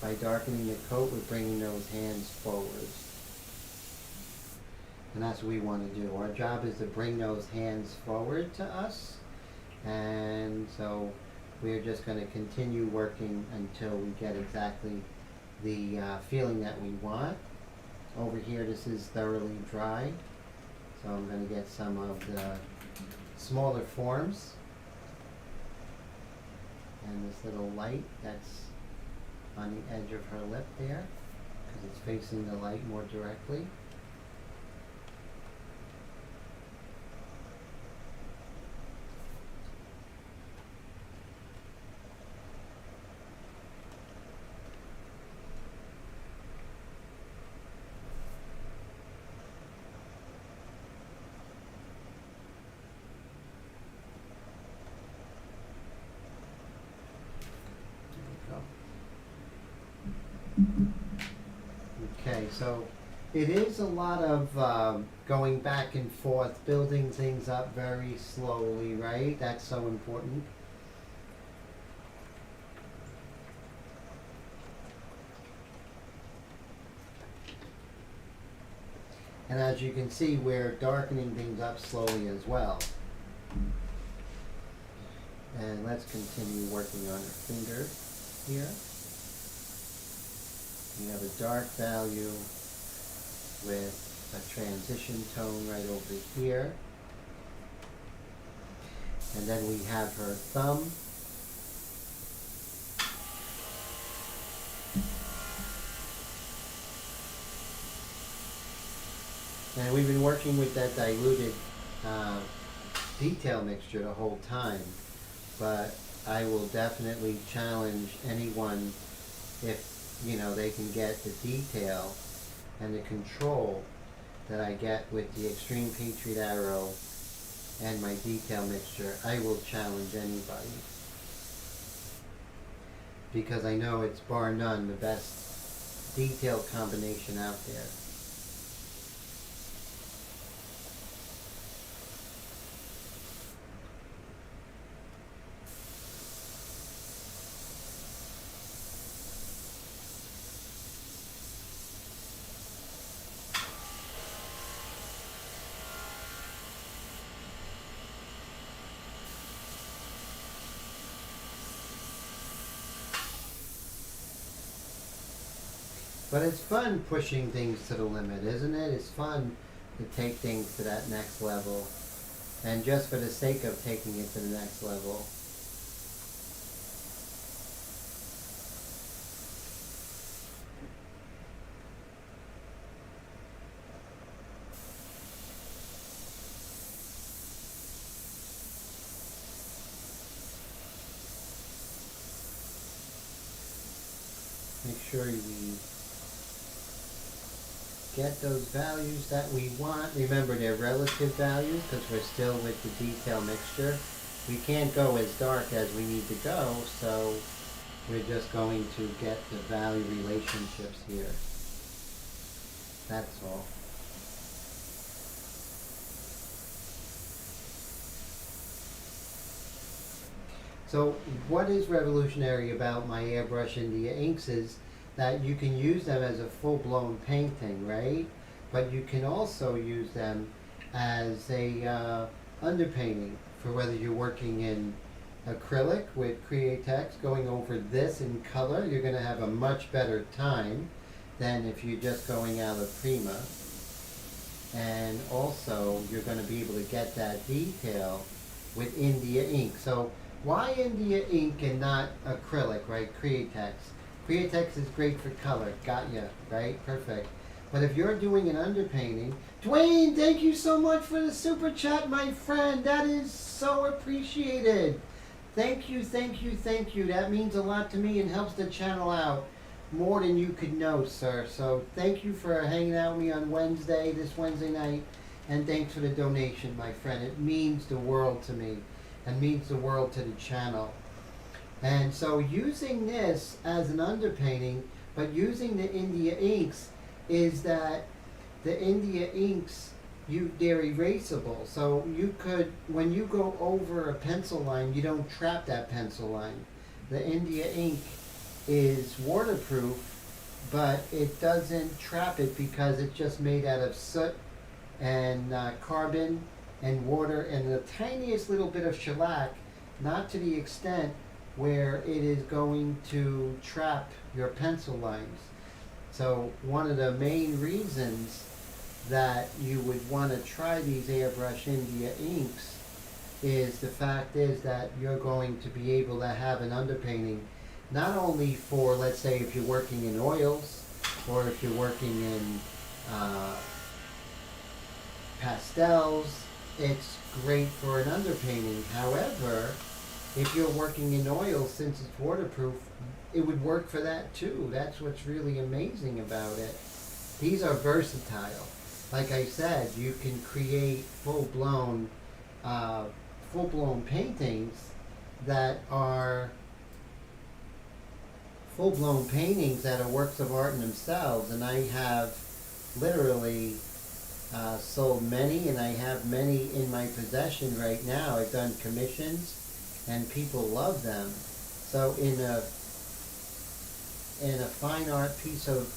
By darkening the coat, we're bringing those hands forward. And that's what we want to do. Our job is to bring those hands forward to us. And so we're just going to continue working until we get exactly the feeling that we want. Over here, this is thoroughly dry. So I'm going to get some of the smaller forms. And this little light that's on the edge of her lip there, because it's facing the light more directly. Okay, so it is a lot of going back and forth, building things up very slowly, right? That's so important. And as you can see, we're darkening things up slowly as well. And let's continue working on her finger here. We have a dark value with a transition tone right over here. And then we have her thumb. And we've been working with that diluted detail mixture the whole time. But I will definitely challenge anyone, if you know, they can get the detail and the control that I get with the Extreme Patriot Arrow and my detail mixture. I will challenge anybody, because I know it's bar none the best detail combination out there. But it's fun pushing things to the limit, isn't it? It's fun to take things to that next level. And just for the sake of taking it to the next level. Make sure we get those values that we want. Remember, they're relative values because we're still with the detail mixture. We can't go as dark as we need to go, so we're just going to get the value relationships here. That's all. So what is revolutionary about my Airbrush India inks is that you can use them as a full-blown painting, right? But you can also use them as a underpainting for whether you're working in acrylic with Createx, going over this in color. You're going to have a much better time than if you're just going out of Prima. And also, you're going to be able to get that detail with India ink. So why India ink and not acrylic, right? Createx. Createx is great for color. Got ya, right? Perfect. But if you're doing an underpainting, Dwayne, thank you so much for the super chat, my friend. That is so appreciated. Thank you, thank you, thank you. That means a lot to me and helps the channel out more than you could know, sir. So thank you for hanging out with me on this Wednesday night. And thanks for the donation, my friend. It means the world to me and means the world to the channel. And so using this as an underpainting, but using the India inks, is that the India inks, they're erasable. So you could, when you go over a pencil line, you don't trap that pencil line. The India ink is waterproof, but it doesn't trap it because it's just made out of soot and carbon and water and the tiniest little bit of shellac, not to the extent where it is going to trap your pencil lines. So one of the main reasons that you would want to try these Airbrush India inks is the fact is that you're going to be able to have an underpainting not only for, let's say, if you're working in oils or if you're working in pastels, it's great for an underpainting. However, if you're working in oil, since it's waterproof, it would work for that too. That's what's really amazing about it. These are versatile. Like I said, you can create full-blown paintings that are works of art in themselves. And I have literally sold many, and I have many in my possession right now. I've done commissions, and people love them. So in a fine art piece of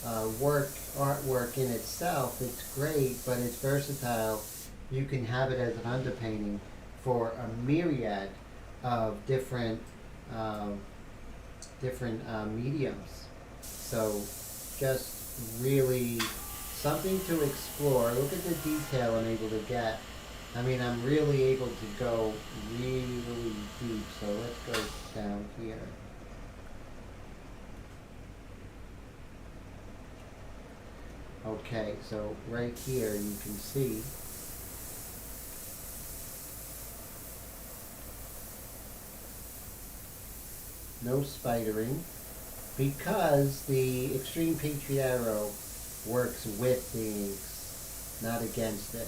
artwork in itself, it's great, but it's versatile. You can have it as an underpainting for a myriad of different mediums. So just really something to explore. Look at the detail I'm able to get. I mean, I'm really able to go really, really deep. So let's go down here. Okay, so right here you can see no spidering because the Extreme Patriot Arrow works with the inks, not against it.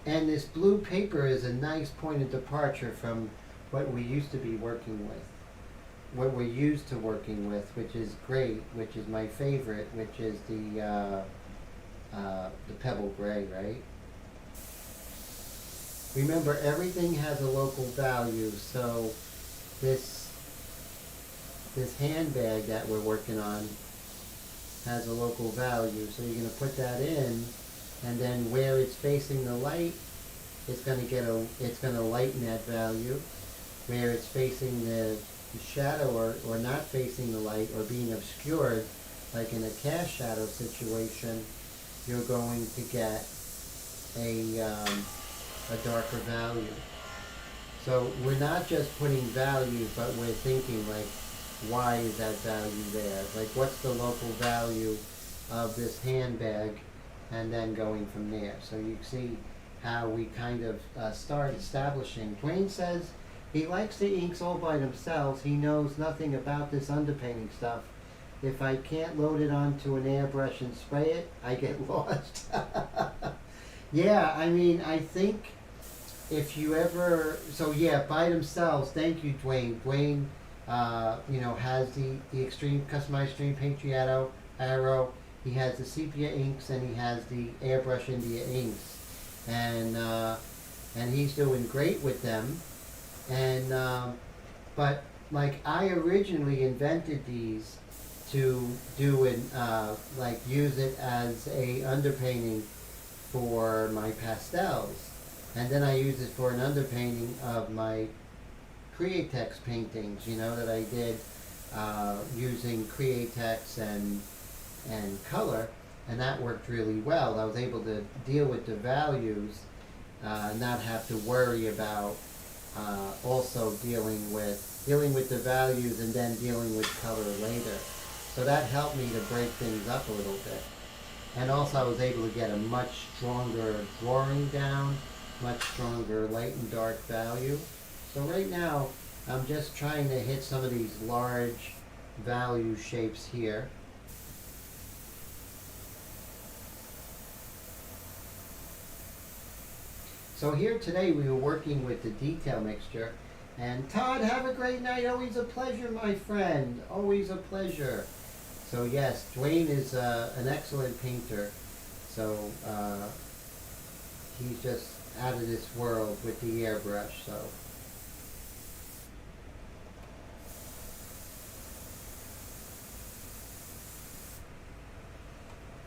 And this blue paper is a nice point of departure from what we used to be working with, what we're used to working with, which is great, which is my favorite, which is the pebble gray, right? remember everything has a local value. So this handbag that we're working on has a local value. So you're going to put that in, and then where it's facing the light, it's going to lighten that value. Where it's facing the shadow or not facing the light or being obscured, like in a cast shadow situation, you're going to get a darker value. So we're not just putting values, but we're thinking like, why is that value there? Like, what's the local value of this handbag? And then going from there. So you see how we kind of start establishing. Dwayne says he likes the inks all by themselves. He knows nothing about this underpainting stuff. If I can't load it onto an airbrush and spray it, I get lost. Yeah, I mean, I think if you ever, so yeah, by themselves, thank you, Dwayne. Dwayne, has the Extreme Customized Extreme Paint Arrow. He has the sepia inks, and he has the Airbrush India inks. And he's doing great with them. And, but like I originally invented these to do it, use it as a underpainting for my pastels. And then I use it for an underpainting of my Createx paintings, that I did using Createx and color, and that worked really well. I was able to deal with the values, not have to worry about also dealing with the values and then dealing with color later. So that helped me to break things up a little bit. And also I was able to get a much stronger drawing down, much stronger light and dark value. So right now I'm just trying to hit some of these large value shapes here. So here today we were working with the detail mixture. And Todd, have a great night. Always a pleasure, my friend. Always a pleasure. So yes, Dwayne is an excellent painter. So he's just out of this world with the airbrush. So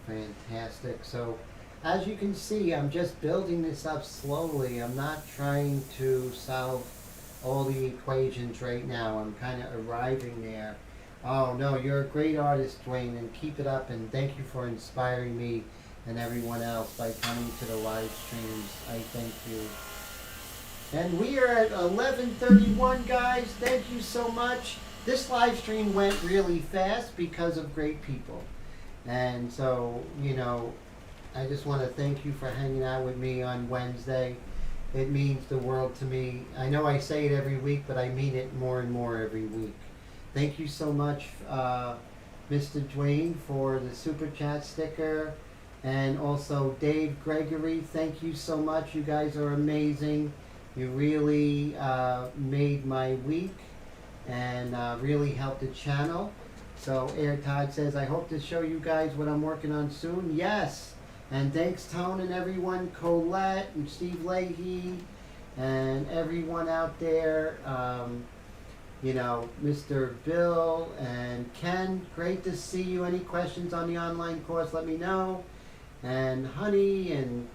fantastic. So as you can see, I'm just building this up slowly. I'm not trying to solve all the equations right now. I'm kind of arriving there. Oh no, you're a great artist, Dwayne, and keep it up, and thank you for inspiring me and everyone else by coming to the live streams. I thank you. And we are at 11:31, guys. Thank you so much. This live stream went really fast because of great people. And so, I just want to thank you for hanging out with me on Wednesday. It means the world to me. I know I say it every week, but I mean it more and more every week. Thank you so much, Mr. Dwayne, for the Super Chat sticker. And also Dave Gregory, thank you so much. You guys are amazing. You really made my week and really helped the channel. So Air Todd says, I hope to show you guys what I'm working on soon. Yes. And thanks, Tone, and everyone, Colette and Steve Leahy, and everyone out there, Mr. Bill and Ken, great to see you. Any questions on the online course, let me know. And Honey and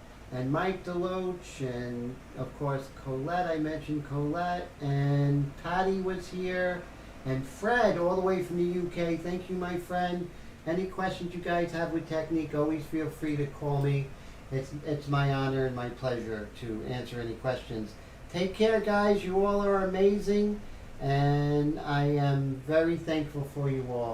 Mike Deloach, and of course Colette, I mentioned Colette, and Patty was here, and Fred all the way from the UK. Thank you, my friend. Any questions you guys have with technique, always feel free to call me. It's my honor and my pleasure to answer any questions. Take care, guys. You all are amazing, and I am very thankful for you all.